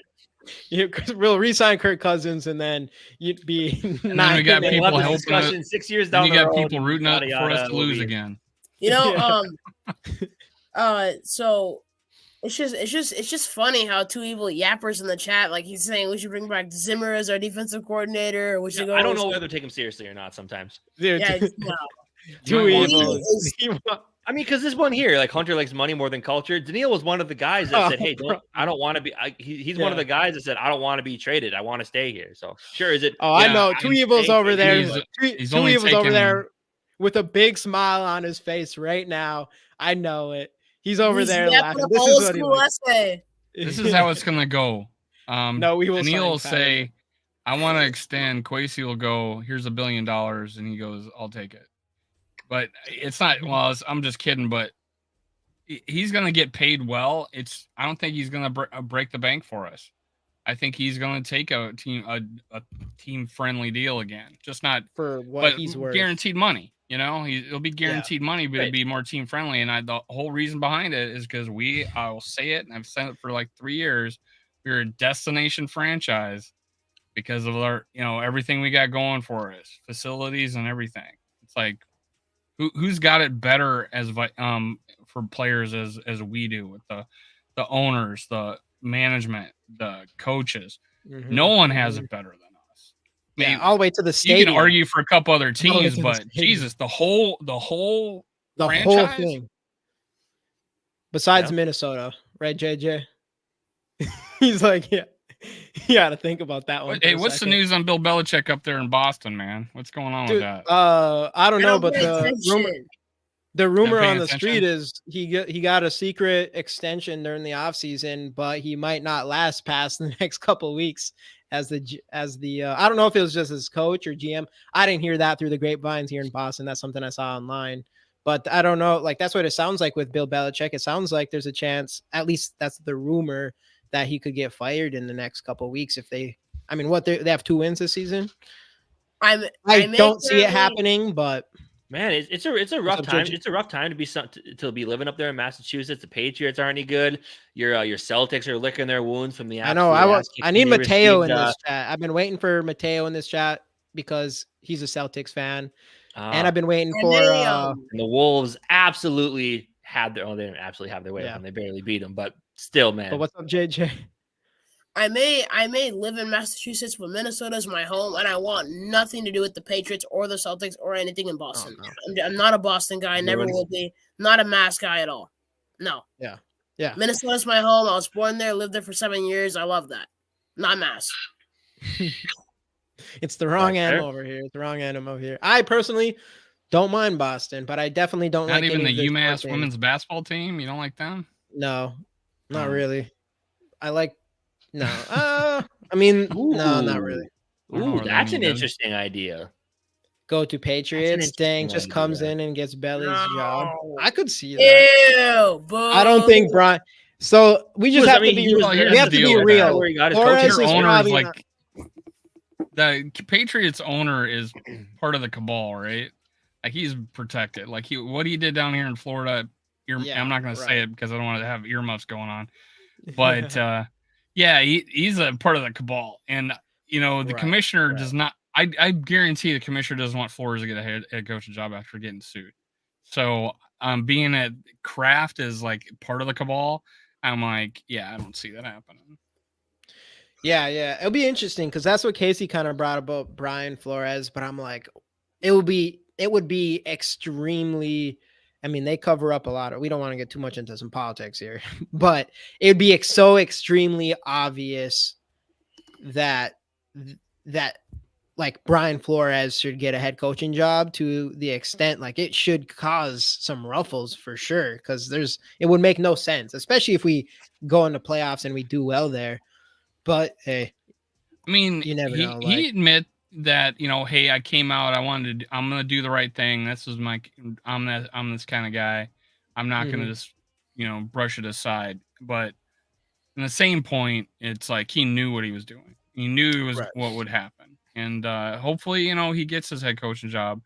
We'll re-sign Kirk Cousins, and then you'd be. And then we got people helping us. 6 years down the road. You got people rooting up for us to lose again. So it's just funny how Too Evil yappers in the chat, like he's saying we should bring back Zimmer as our defensive coordinator. We should go. I don't know whether to take him seriously or not. Sometimes. Dude, no. Too Evil. I mean, because this one here, like Hunter likes money more than culture. Danielle was one of the guys that said, "Hey, I don't want to be." He's one of the guys that said, "I don't want to be traded. I want to stay here." So sure, is it? Oh, I know. Too Evil's over there. He's Too Evil's over there with a big smile on his face right now. I know it. He's over there laughing. This is how it's gonna go. No, we will. Danielle will say, "I want to extend." Kwesi will go, "Here's $1 billion," and he goes, "I'll take it." But it's not. Well, I'm just kidding. But he's going to get paid well. I don't think he's going to break the bank for us. I think he's going to take a team friendly deal again. Just not for what he's worth. Guaranteed money. It'll be guaranteed money, but it'll be more team friendly. And the whole reason behind it is because I will say it, and I've said it for like 3 years. We're a destination franchise because of our, everything we got going for us, facilities and everything. It's like. Who's got it better as for players as we do with the owners, the management, the coaches? Mm-hmm. No one has it better than us. I mean, all the way to the stadium. You can argue for a couple other teams, but Jesus, the whole thing. Besides Minnesota, right, JJ? He's like, yeah. You got to think about that one. Hey, what's the news on Bill Belichick up there in Boston, man? What's going on with that? I don't know, but the rumor on the street is he got a secret extension during the offseason, but he might not last past the next couple of weeks as the I don't know if it was just his coach or GM. I didn't hear that through the grapevines here in Boston. That's something I saw online. But I don't know. Like, that's what it sounds like with Bill Belichick. It sounds like there's a chance, at least that's the rumor, that he could get fired in the next couple of weeks if they have 2 wins this season. I don't see it happening, but man, it's a rough time. It's a rough time to be living up there in Massachusetts. The Patriots aren't any good. Your Celtics are licking their wounds from the. I know. I need Mateo in this chat. I've been waiting for Mateo in this chat because he's a Celtics fan, and I've been waiting for and the Wolves absolutely had their, they didn't absolutely have their way with Yeah. them. They barely beat them, but still, man. But what's up, JJ? I may live in Massachusetts, but Minnesota is my home, and I want nothing to do with the Patriots or the Celtics or anything in Boston. no. I'm not a Boston guy. Never will be. Not a Mass guy at all. No. Yeah. Minnesota's my home. I was born there, lived there for 7 years. I love that. Not Mass. It's the wrong animal over here. It's the wrong animal over here. I personally don't mind Boston, but I definitely don't Not like even any the of their UMass sports women's basketball team. You don't like them? No, not Oh. really. I like no. I mean, no, not really. Ooh, Or that's they an need interesting idea. Go to Patriots. Dang, interesting just comes idea. in and gets Belly's job. No. I could see that. Ew, boo. I don't think Brian. So we just have to be. well, here's We have the to be deal with real. Where he got his Flores coaching is Your owner is probably like not- the Patriots owner is part of the cabal, right? Like he's protected. Like what he did down here in Florida. Yeah, I'm not going to right. say it because I don't want to have earmuffs going on. But yeah, he's a part of the cabal, and the Right, commissioner right. does not. I guarantee the commissioner doesn't want Flores to get a head coaching job after getting sued. So being that Kraft is like part of the cabal, I'm like, yeah, I don't see that happening. Yeah, it'll be interesting because that's what Casey kind of brought about Brian Flores, but I'm like, it would be extremely. I mean, they cover up a lot of. We don't want to get too much into some politics here, but it'd be so extremely obvious that like Brian Flores should get a head coaching job to the extent like it should cause some ruffles for sure because it would make no sense, especially if we go into playoffs and we do well there. But hey, I mean, you never know. He admit that hey, I came out, I'm gonna do the right thing. I'm this kind of guy. I'm not gonna just brush it aside. But in the same point, it's like he knew what he was doing. He knew it was what would happen, and hopefully, he gets his head coaching job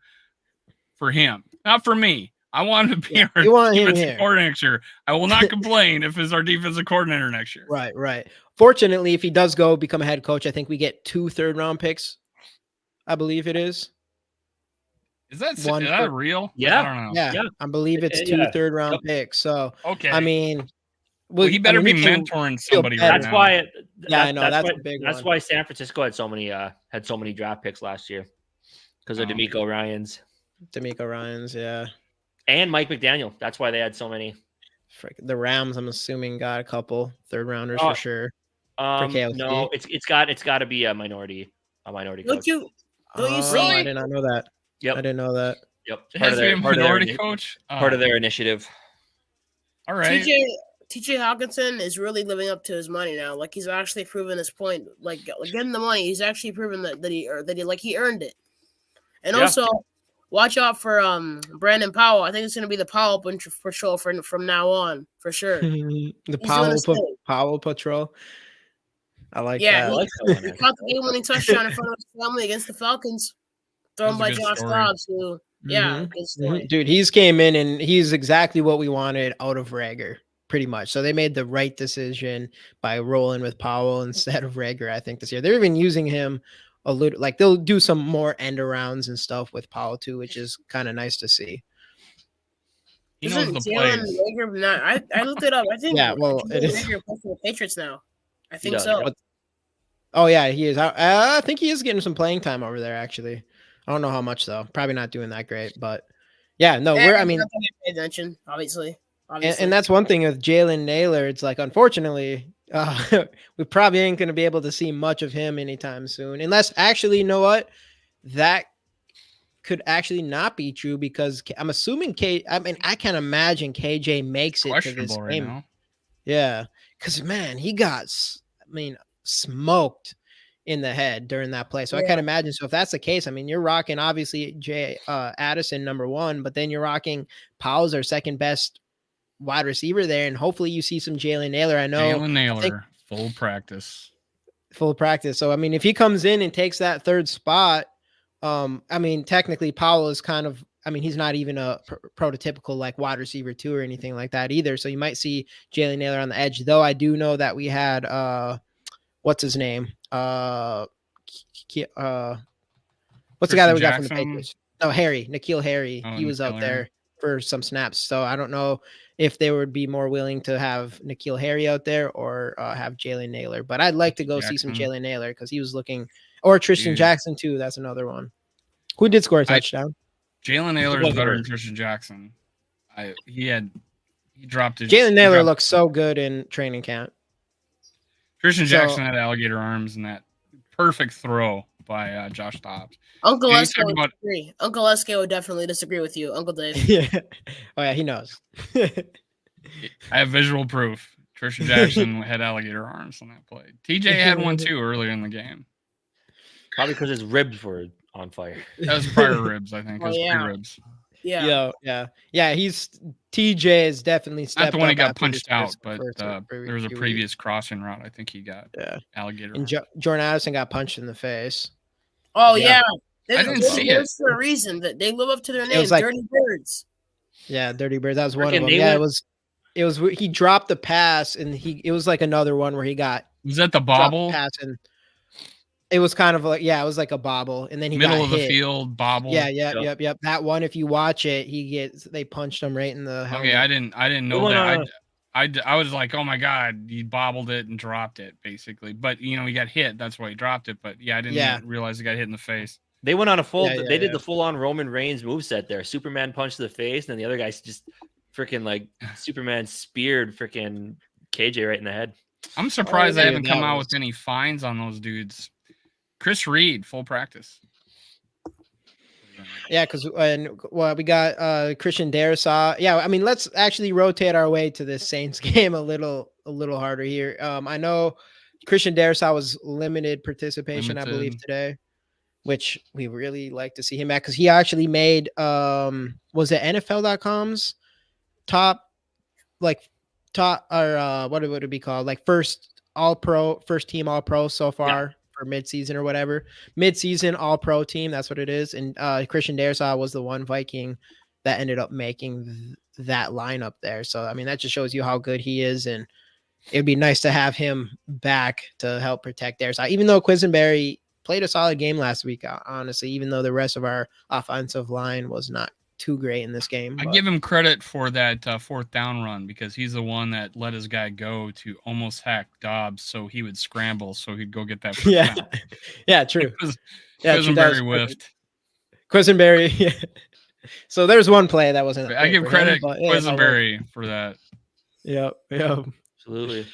for him, not for me. I want him to be our defensive coordinator next year. I will not complain if it's our defensive coordinator next year. Right. Fortunately, if he does go become a head coach, I think we get 2 third-round picks. I believe it is. Is that real? Yeah. I don't know. Yeah. I believe it's 2 third-round picks. So, okay. I mean, well, he better be mentoring somebody. That's right why. I know that's a big one. That's why San Francisco had so many draft picks last year because of D'Amico Ryans, yeah, and Mike McDaniel. That's why they had so many. The Rams, I'm assuming, got a couple third rounders for sure. No, it's got to be a minority coach. Don't you see? Really? I did not know that. Yep. I didn't know that. Yep. It has to be a minority coach. Part of their initiative. All right. TJ Hawkinson is really living up to his money now. Like he's actually proven his point. Like getting the money, he's actually proven that he earned it. And also, watch out for Brandon Powell. I think it's going to be the Powell for sure from now on for sure. The Powell Patrol. I like that. He caught the game-winning touchdown in front of his family against the Falcons, thrown by Josh Dobbs. Good story. Dude, he's came in and he's exactly what we wanted out of Rager, pretty much. So they made the right decision by rolling with Powell instead of Rager, I think, this year. They're even using him a little, like they'll do some more end arounds and stuff with Powell too, which is kind of nice to see. He knows the plays. I looked it up. I think it is Rager plays for the Patriots now. I think so. Oh yeah, he is. I think he is getting some playing time over there. Actually, I don't know how much though. Probably not doing that great, but yeah, no. I mean, pay attention, obviously. And that's one thing with Jalen Naylor. It's like, unfortunately, we probably ain't going to be able to see much of him anytime soon, unless actually, you know what, that could actually not be true because I'm assuming I can't imagine KJ makes it to this game. Now. Yeah, because man, he got, smoked in the head during that play. So I can't imagine. So if that's the case, I mean, you're rocking obviously Addison #1, but then you're rocking Powell's our second best wide receiver there, and hopefully you see some Jalen Naylor. I know Jalen Naylor, full practice. So I mean, if he comes in and takes that third spot, technically Powell is kind of, he's not even a prototypical like wide receiver 2 or anything like that either. So you might see Jalen Naylor on the edge, though. I do know that we had what's his name? What's the guy that we got from the Patriots? No, N'Keal Harry. He was out there for some snaps. So I don't know if they would be more willing to have N'Keal Harry out there or have Jalen Naylor. But I'd like to go see some Jalen Naylor because he was looking, or Tristan Jackson too. That's another one. Who did score a touchdown? Jalen Naylor is better than Tristan Jackson. He dropped his. Jalen Naylor looks so good in training camp. Tristan Jackson had alligator arms and that perfect throw by Josh Dobbs. Uncle Esco would disagree. Uncle Esco would definitely disagree with you, Uncle Dave. Yeah. Oh yeah, he knows. I have visual proof. Tristan Jackson had alligator arms on that play. TJ had one too earlier in the game. Probably because his ribs were on fire. That was prior ribs, I think. It was pre-ribs. Yeah. He's TJ is definitely stepped not the one he up got after punched this out, first- but first- there was a previous crossing route. I think he got alligator. And Jordan Addison got punched in the face. Oh yeah. I didn't see it for a reason that they live up to their name, was like- Dirty Birds. Yeah, Dirty Birds. That was one of Freaking them. they Yeah, went- it was he dropped the pass and it was like another one where he got Was that the dropped bobble? the pass and it was kind of like it was like a bobble and then he Middle got of the hit. field bobble. Yep. That one, if you watch it, they punched him right in the helmet. Okay, I didn't know Well, that. no. I was like, oh my god, he bobbled it and dropped it basically. But he got hit. That's why he dropped it. But I didn't realize he got hit in the face. They went on a full. They did the full-on Roman Reigns moveset there. Superman punched to the face, and then the other guy just freaking like Superman speared freaking KJ right in the head. I'm surprised they haven't come out with any fines on those dudes. Chris Reed, full practice. Yeah, because we got Christian Darrisaw. Yeah, I mean, let's actually rotate our way to this Saints game a little harder here. I know Christian Darrisaw was limited participation, I believe, today, which we really like to see him back because he actually made was it NFL.com's top or what would it be called? Like first team all pro so far. For mid-season or whatever, mid-season all-pro team, that's what it is. And Christian Darrisaw was the one Viking that ended up making that lineup there. So I mean, that just shows you how good he is, and it'd be nice to have him back to help protect Darrisaw. Even though Quisenberry played a solid game last week, honestly, even though the rest of our offensive line was not too great in this game. I give him credit for that fourth down run because he's the one that let his guy go to almost hack Dobbs so he would scramble so he'd go get that first down. Yeah, true. Quisenberry whiffed. Quisenberry, yeah. So there's one play that wasn't. I give credit Quisenberry for that. Yeah. Absolutely.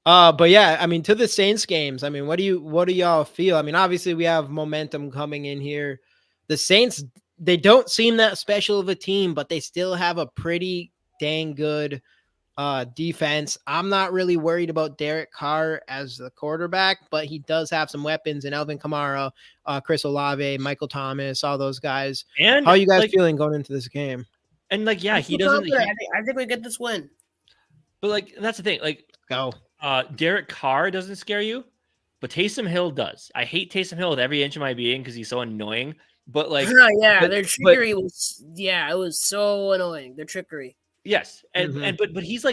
But yeah, I mean, to the Saints games, I mean, what do y'all feel? I mean, obviously we have momentum coming in here. The Saints, they don't seem that special of a team, but they still have a pretty dang good defense. I'm not really worried about Derek Carr as the quarterback, but he does have some weapons in Alvin Kamara, Chris Olave, Michael Thomas, all those guys. And how are you guys feeling going into this game? And he doesn't. I think we get this win. But that's the thing. Go. Derek Carr doesn't scare you, but Taysom Hill does. I hate Taysom Hill with every inch of my being because he's so annoying. But their trickery was it was so annoying. Their trickery. Yes, but he's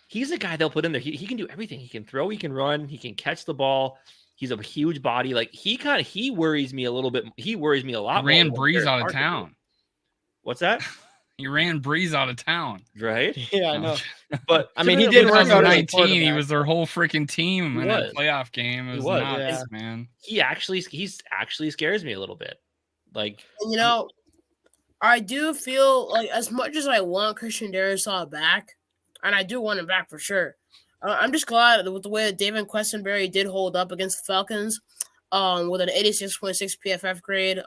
he's a guy they'll put in there. He can do everything. He can throw. He can run. He can catch the ball. He's a huge body. He worries me a little bit. He worries me a lot. He ran Breeze out of town. What's that? He ran Breeze out of town. Right? Yeah, I know. But I mean, he did work out 19. He was their whole freaking team in that playoff game. It was nuts, man. He's actually scares me a little bit. I do feel like as much as I want Christian Darrisaw back, and I do want him back for sure, I'm just glad with the way that David Questenberry did hold up against the Falcons with an 86.6 PFF grade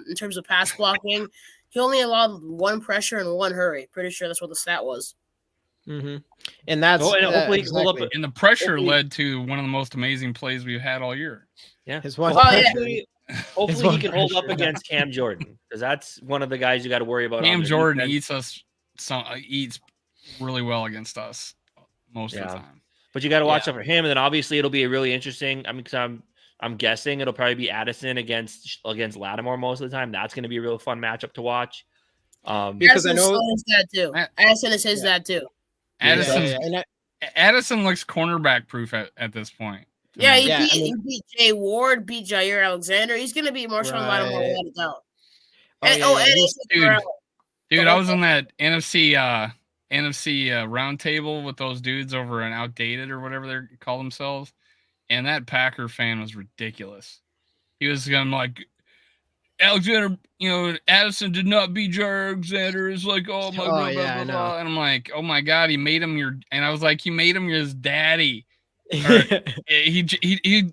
in terms of pass blocking. He only allowed one pressure and one hurry. Pretty sure that's what the stat was. Mm-hmm. And that's hopefully hold up. And the pressure led to one of the most amazing plays we've had all year. Yeah. Hopefully he can hold up against Cam Jordan because that's one of the guys you got to worry about. Cam Jordan eats really well against us most of the time. But you got to watch out for him, and then obviously it'll be really interesting. I mean, because I'm guessing it'll probably be Addison against Lattimore most of the time. That's going to be a real fun matchup to watch. Because I know that too. Addison says that too. Addison looks cornerback proof at this point. Yeah, he beat Jay Ward, beat Jair Alexander. He's going to beat Marshawn Lattimore without a doubt. Dude, I was on that NFC round table with those dudes over an Outdated or whatever they call themselves, and that Packer fan was ridiculous. He was going like, Alexander, Addison did not beat Jair Alexander. It's like, oh my blah, blah, blah, blah. And I'm like, oh my God, he made him and I was like, you made him his daddy. He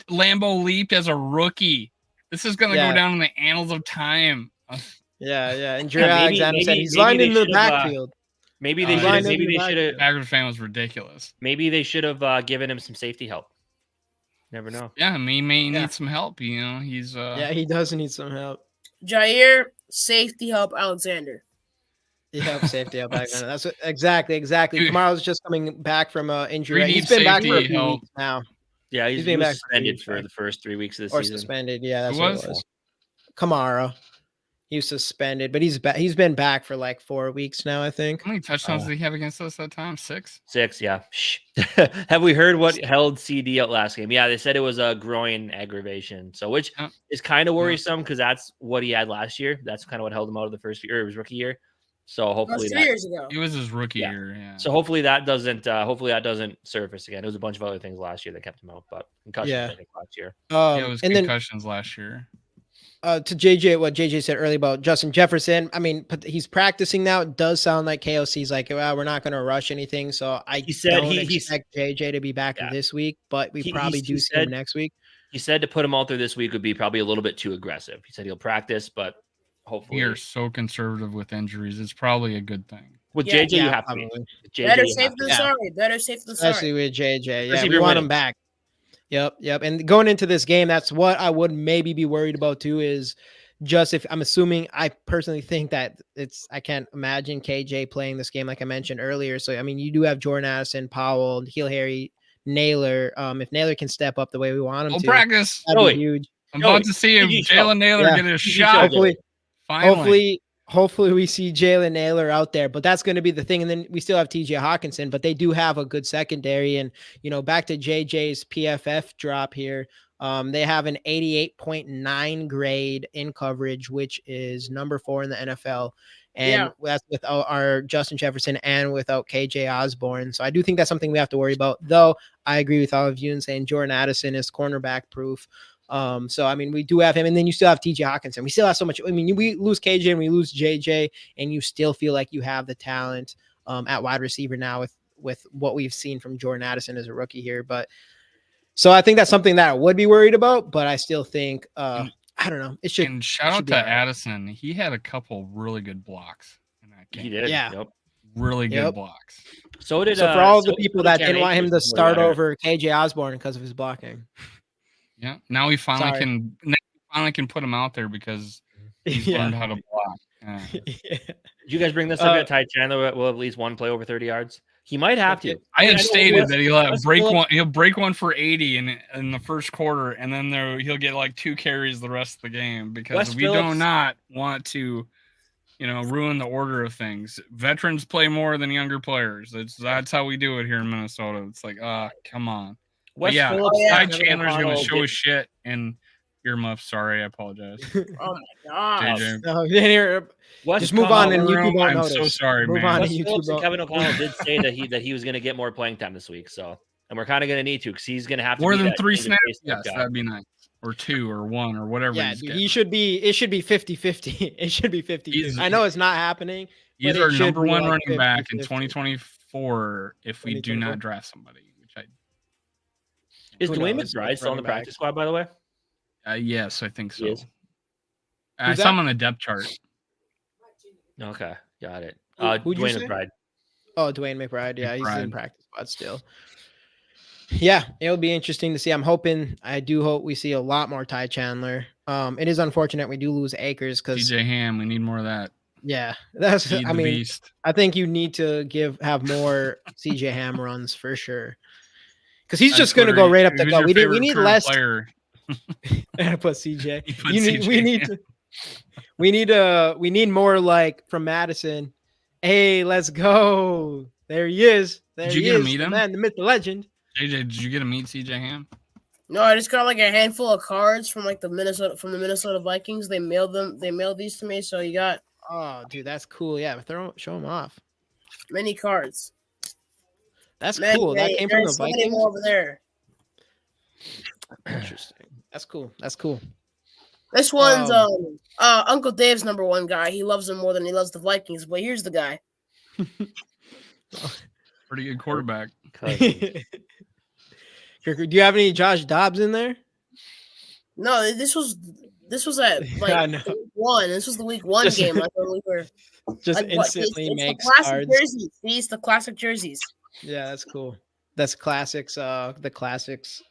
Lambeau leaped as a rookie. This is gonna go down in the annals of time. Yeah. And Jair Alexander said he's lined in the backfield. Maybe they should have. Packers fan was ridiculous. Maybe they should have given him some safety help. Never know. Yeah, he may need some help. He's he does need some help. Jair, safety help Alexander. Safety help Alexander. That's exactly. Dude, Tomorrow's just coming back from injury. We He's need been back for a safety few help. weeks now. Yeah, he's been suspended for the first 3 weeks of the season. Or suspended. Yeah, that's what it was. Kamara. He was suspended, but he's been back for like 4 weeks now, I think. How many touchdowns did he have against us that time? 6? 6, yeah. Have we heard what held CD out last game? Yeah, they said it was a groin aggravation. So, which is kind of worrisome because that's what he had last year. That's kind of what held him out of the first year, his rookie year. So hopefully, 3 years ago, it was his rookie year. Yeah. So hopefully that doesn't surface again. It was a bunch of other things last year that kept him out, but concussions I think last year. It was concussions last year. To JJ, what JJ said earlier about Justin Jefferson. I mean, he's practicing now. It does sound like KOC's like, well, we're not going to rush anything. So I don't expect JJ to be back this week, but we probably do see him next week. He said to put him out there this week would be probably a little bit too aggressive. He said he'll practice, but hopefully. We are so conservative with injuries. It's probably a good thing. With JJ, you have to be. Better safe than sorry. Better safe than sorry. Especially with JJ. Yeah, we want him back. Yep. And going into this game, that's what I would maybe be worried about too, is just if I'm assuming, I personally think that I can't imagine KJ playing this game like I mentioned earlier. So, I mean, you do have Jordan Addison, Powell, Heel Harry, Naylor. If Naylor can step up the way we want him to. Practice. That'd be huge. I'm about to see him, Jalen Naylor, get a shot. Hopefully we see Jalen Naylor out there, but that's going to be the thing. And then we still have TJ Hawkinson, but they do have a good secondary. And, back to JJ's PFF drop here. They have an 88.9 grade in coverage, which is number 4 in the NFL. And that's without our Justin Jefferson and without KJ Osborne. So I do think that's something we have to worry about, though. I agree with all of you in saying Jordan Addison is cornerback proof. So, I mean, we do have him, and then you still have TJ Hawkinson. We still have so much. I mean, we lose KJ and we lose JJ, and you still feel like you have the talent at wide receiver now with what we've seen from Jordan Addison as a rookie here. But so I think that's something that I would be worried about, but I still think, I don't know. It should. And shout out to Addison. He had a couple really good blocks in that game. He did. Yeah. Yep. Really good blocks. So for all the people that didn't want him to start over KJ Osborne because of his blocking. Yeah, now we finally can put him out there because he's learned how to block. Did you guys bring this up yet? Ty Chandler will have at least one play over 30 yards. He might have to. I had stated that he'll break one for 80 in the first quarter, and then he'll get like 2 carries the rest of the game because we do not want to, ruin the order of things. Veterans play more than younger players. That's how we do it here in Minnesota. It's like, come on. Ty Chandler's going to show his shit and earmuffs. Sorry, I apologize. Oh my god! Just move on, and YouTube won't notice. I'm so sorry, move man. On and YouTube and Kevin O'Connell did say that he was going to get more playing time this week. So, and we're kind of going to need to because he's going to have to more than 3 snaps. Yes, that'd be nice. Or 2 or 1 or whatever. Yeah, he should be. It should be 50-50. It should be 50. I know it's not happening. He's our number 1 running back in 2024 if we do not draft somebody. Is Dwayne McBride still on the practice squad, by the way? Yes, I think so. I saw him on the depth chart. Okay, got it. Dwayne McBride. Oh, Dwayne McBride. Yeah, he's in practice squad still. Yeah, it'll be interesting to see. I do hope we see a lot more Ty Chandler. It is unfortunate we do lose Akers because CJ Ham, we need more of that. Yeah, I think you need to have more CJ Ham runs for sure. Because he's just going to go right up the gut. We need less. Player? I put CJ. We need more like from Madison. Hey, let's go. There he is. Did you get to meet him? Man, the myth, the legend. JJ, did you get to meet CJ Ham? No, I just got like a handful of cards from the Minnesota Vikings. They mailed these to me. So you got Oh, dude, that's cool. Yeah, show them off. Many cards. That's Many, cool. That many. came from the There's so many Vikings. more over there. Interesting. That's cool. That's cool. This one's Uncle Dave's number one guy. He loves him more than he loves the Vikings. But here's the guy. Pretty good quarterback. Do you have any Josh Dobbs in there? No, this was at I know. week 1. This was the week 1 game. Like when we were just like, instantly it's makes the classic cards. jerseys. These the classic jerseys. Yeah, that's cool. That's classics. The classics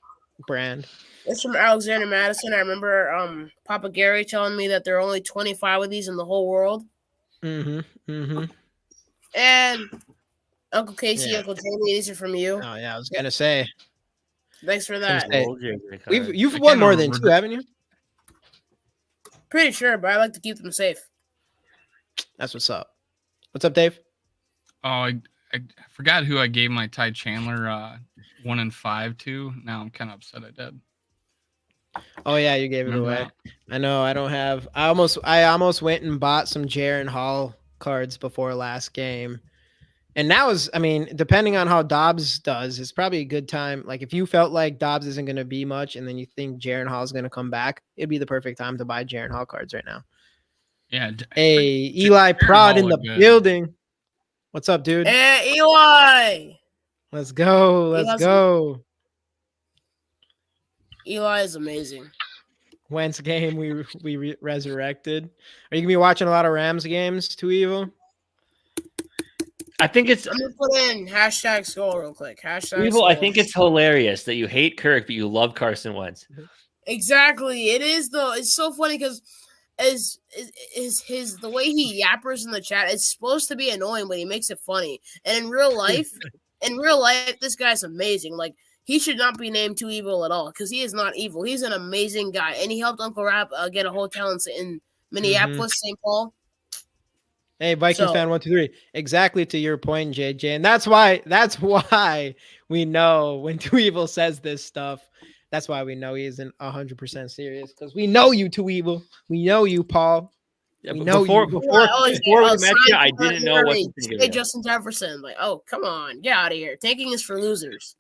brand. It's from Alexander Madison. I remember Papa Gary telling me that there are only 25 of these in the whole world. Mm-hmm. And Uncle Casey, Yeah. Uncle Jamie, these are from you. Oh yeah, I was gonna say. Thanks for that. Hey, you've I won kinda more than 2, haven't you? Pretty sure, but I like to keep them safe. That's what's up. What's up, Dave? Oh, I forgot who I gave my Ty Chandler 1 and 5 to. Now I'm kind of upset I did. Oh yeah, you gave it Remember away. that? I know. I don't have. I almost went and bought some Jaren Hall cards before last game, and now is. I mean, depending on how Dobbs does, it's probably a good time. Like if you felt like Dobbs isn't going to be much, and then you think Jaren Hall is going to come back, it'd be the perfect time to buy Jaren Hall cards right now. Yeah. Hey, Eli Prod in the building. What's up, dude? Hey, Eli! Let's go. Let's go. Eli is amazing. Wentz game we resurrected. Are you gonna be watching a lot of Rams games? Too evil. I think it's I'm gonna put in hashtag Skol real quick. Hashtag evil. Skol. I think it's hilarious that you hate Kirk, but you love Carson Wentz. Exactly. It is though. It's so funny because the way he yappers in the chat, it's supposed to be annoying, but he makes it funny. And in real life, this guy's amazing. Like he should not be named Too Evil at all because he is not evil. He's an amazing guy, and he helped Uncle Rap get a hotel in Minneapolis, St. Paul. Hey, Vikings fan 1, 2, 3. Exactly to your point, JJ, and that's why we know when Too Evil says this stuff. That's why we know he isn't 100% serious because we know you, Too Evil. We know you, Paul. Yeah, we but know before you. we met you, I didn't know what to think of Hey, you. Justin Jefferson, like, oh, come on, get out of here. Tanking is for losers.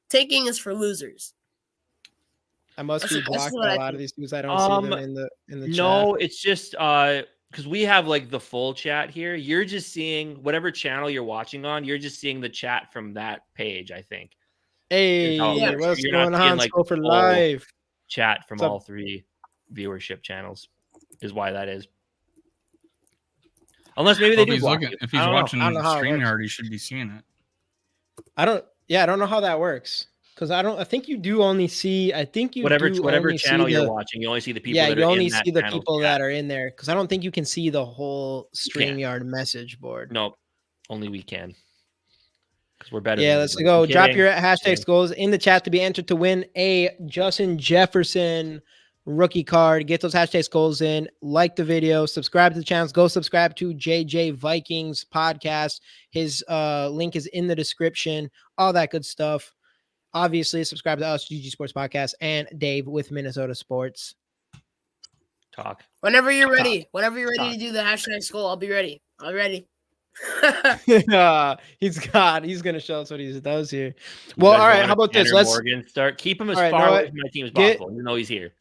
Taking is for losers. I must be blocked by a lot of these dudes. I don't see them in the chat. No, it's just because we have like the full chat here. You're just seeing whatever channel you're watching on. You're just seeing the chat from that page, I think. Hey, what's going on? Like, Skol for life. Chat from What's up? all 3 viewership channels is why that is. Unless maybe they do. If he's watching the StreamYard, he should be seeing it. I don't know how that works. Because I think you do only see. I think you whatever only channel see you're watching, you only see the people. Yeah, that you are only in that see the channel's people chat. that are in there. Because I don't think you can see the whole StreamYard message board. Nope, only we can. Because we're better. Yeah, than let's everybody. go. I'm Drop kidding. your hashtag Kidding. Skols in the chat to be entered to win a Justin Jefferson rookie card. Get those hashtag Skols in. Like the video. Subscribe to the channels. Go subscribe to JJ Vikings podcast. His link is in the description. All that good stuff. Obviously, subscribe to us, GG Sports Podcast, and Dave with Minnesota Sports Talk. Whenever you're ready to do the hashtag Skol, I'll be ready. I'm ready. He's gonna show us what he does here. Well, all right. How about this? Let's Morgan start. Keep him as all right, far no, away from my team as possible. You know he's here.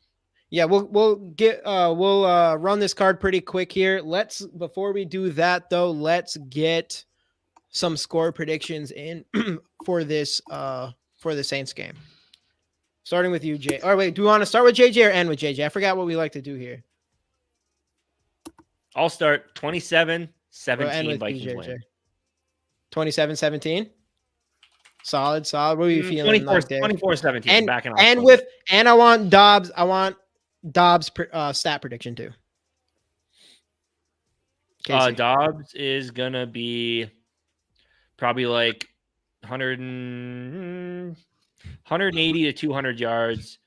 Yeah, we'll run this card pretty quick here. Before we do that though, let's get some score predictions in for this for the Saints game. Starting with you, Jay. Or wait, do we want to start with JJ or end with JJ? I forgot what we like to do here. I'll start 27-17 Vikings you, win. 27-17. Solid. What are you feeling? 24-17. Backing off. And I want Dobbs. Stat prediction too. Casey. Dobbs is gonna be probably like 180 to 200 yards,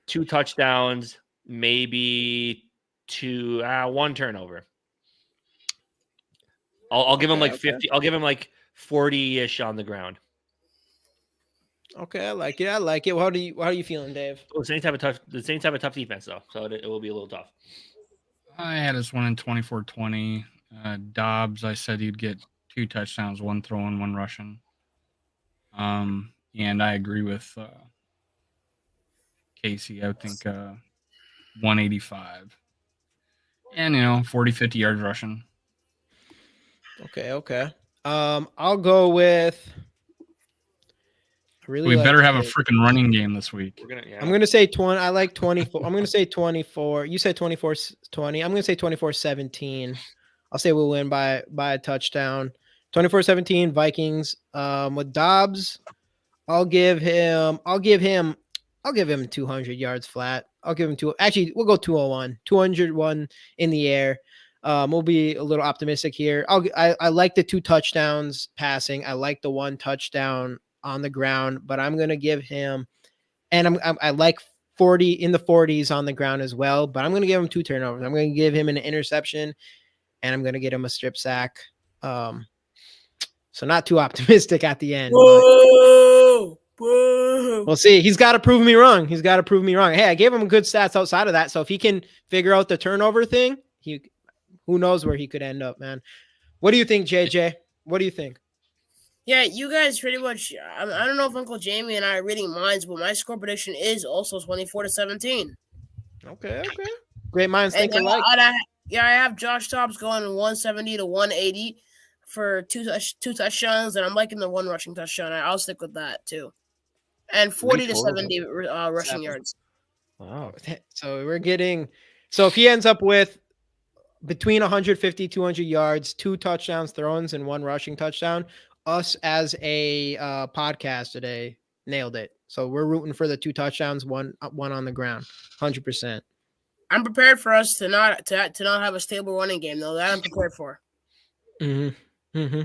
2 touchdowns, maybe 1 turnover. I'll give him like 50. I'll give him like 40-ish on the ground. Okay, I like it. Well, how are you feeling, Dave? The Saints have a tough defense though, so it will be a little tough. I had us winning 24-20. Dobbs, I said he'd get 2 touchdowns, 1 throwing, 1 rushing. And I agree with Casey. I think 185. And 40, 50 yards rushing. Okay. I'll go with. We better have a freaking running game this week. I'm gonna say 20. I like 24. I'm gonna say 24. You said 24-20. I'm gonna say 24-17. I'll say we'll win by a touchdown. 24-17 Vikings. With Dobbs, I'll give him 200 yards flat. I'll give him actually we'll go 201. 201 in the air. We'll be a little optimistic here. I like the 2 touchdowns passing. I like the 1 touchdown on the ground, but I'm going to give him, and I like 40 in the 40s on the ground as well, but I'm going to give him 2 turnovers. I'm going to give him an interception, and I'm going to get him a strip sack. So not too optimistic at the end. Whoa, whoa. We'll see. He's got to prove me wrong. Hey, I gave him good stats outside of that. So if he can figure out the turnover thing, who knows where he could end up, man. What do you think, JJ? What do you think? Yeah, you guys pretty much. I don't know if Uncle Jamie and I are reading minds, but my score prediction is also 24-17. Okay. Great minds think alike. I have Josh Dobbs going 170 to 180 for two touchdowns, and I'm liking the 1 rushing touchdown. I'll stick with that too, and 40 to 70 rushing yards. Wow. So we're getting. So if he ends up with between 150, 200 yards, 2 touchdowns thrown and 1 rushing touchdown. Us as a podcast today nailed it. So we're rooting for the 2 touchdowns, one on the ground, 100%. I'm prepared for us to not have a stable running game though. That I'm prepared for. Mm-hmm.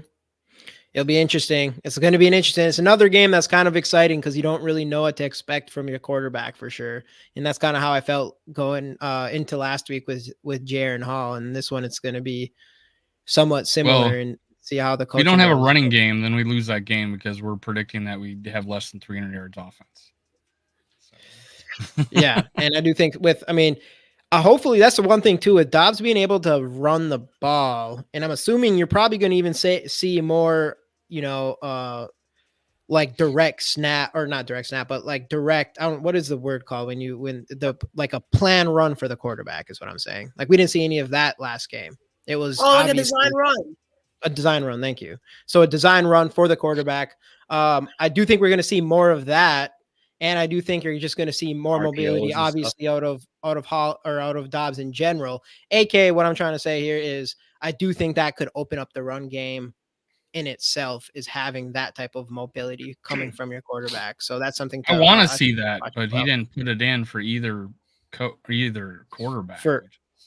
It'll be interesting. It's going to be It's another game that's kind of exciting because you don't really know what to expect from your quarterback for sure. And that's kind of how I felt going into last week with Jaron Hall. And this one, it's going to be somewhat similar and see how the coach. We don't have a running game, then we lose that game because we're predicting that we have less than 300 yards offense. So. Yeah. And I do think hopefully that's the one thing too, with Dobbs being able to run the ball. And I'm assuming you're probably going to even see more, like direct snap or not direct snap, but like direct. What is the word called when like a plan run for the quarterback is what I'm saying. Like we didn't see any of that last game. It was like a design run. A design run. Thank you. So a design run for the quarterback. I do think we're going to see more of that. And I do think you're just going to see more RPOs mobility, obviously out of Hall or out of Dobbs in general. AK, what I'm trying to say here is I do think that could open up the run game in itself, is having that type of mobility coming from your quarterback. So that's something I want to see that, but he didn't put it in for either quarterback.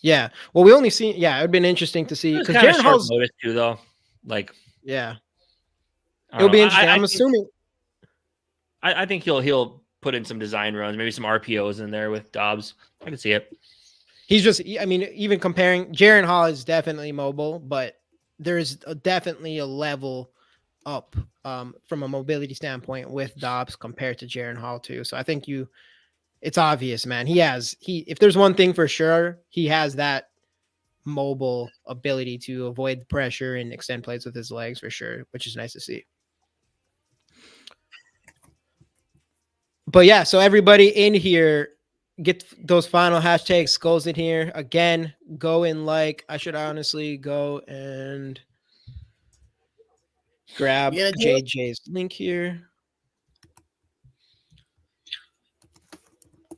Yeah. Well, we only see. Yeah, it would have been interesting to see because Jaron Hall's notice too, though. Like, yeah, it'll be interesting. I'm assuming. I think he'll put in some design runs, maybe some RPOs in there with Dobbs. I can see it. He's just. Even comparing, Jaron Hall is definitely mobile, but there's definitely a level up from a mobility standpoint with Dobbs compared to Jaron Hall too. So I think it's obvious, man. If there's one thing for sure, he has that mobile ability to avoid the pressure and extend plays with his legs for sure, which is nice to see. But yeah, so everybody in here, get those final hashtags, Skulls in here. Again, go and I should honestly go and grab JJ's link here.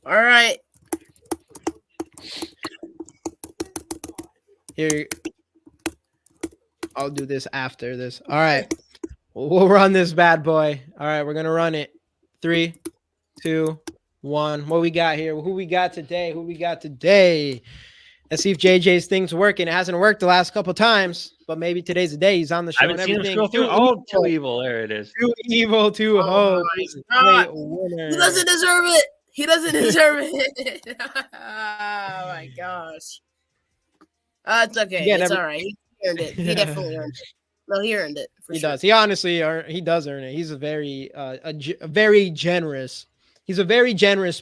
All right. Here, I'll do this after this. All right. We'll run this bad boy. All right, we're going to run it. 3, 2, 1. What we got here? Who we got today? Let's see if JJ's thing's working. It hasn't worked the last couple times, but maybe today's the day. He's on the show. I haven't seen him scroll through. Too evil. There it is. Too evil, too hope. He doesn't deserve it. He doesn't deserve it. Oh my gosh. It's okay. It's all right. He earned it. He definitely earned it. No, he earned it. He does. He honestly, he does earn it. He's a very generous. He's a very generous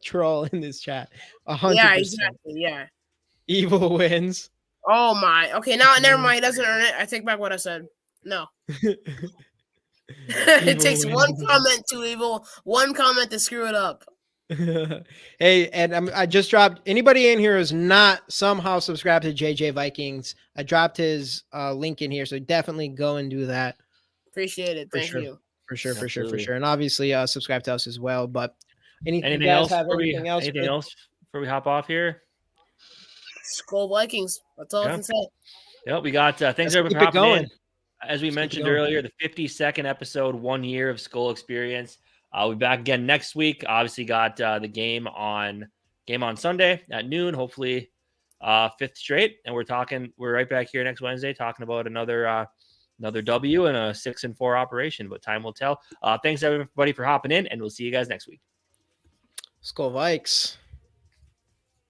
troll in this chat. 100%. Yeah, exactly. Yeah. Evil wins. Oh my. Okay, now never mind. He doesn't earn it. I take back what I said. No. It takes Evil one wins. comment to Evil, one comment to screw it up. Hey, and I just dropped anybody in here who's not somehow subscribed to JJ Vikings. I dropped his link in here, so definitely go and do that. Appreciate it. For Thank sure. you. For sure. Absolutely. And obviously subscribe to us as well. But Anything you guys else? have Anything else before we hop off here? Skol Vikings. That's all I can say. Yep, we got thanks Let's everyone keep for it hopping going. in. As we mentioned earlier, the 52nd episode, 1 year of Skol Experience. We'll be back again next week. Obviously, got the game on Sunday at noon. Hopefully, 5th straight, and we're right back here next Wednesday talking about another W and a 6-4 operation. But time will tell. Thanks everybody for hopping in, and we'll see you guys next week. Skol Vikes.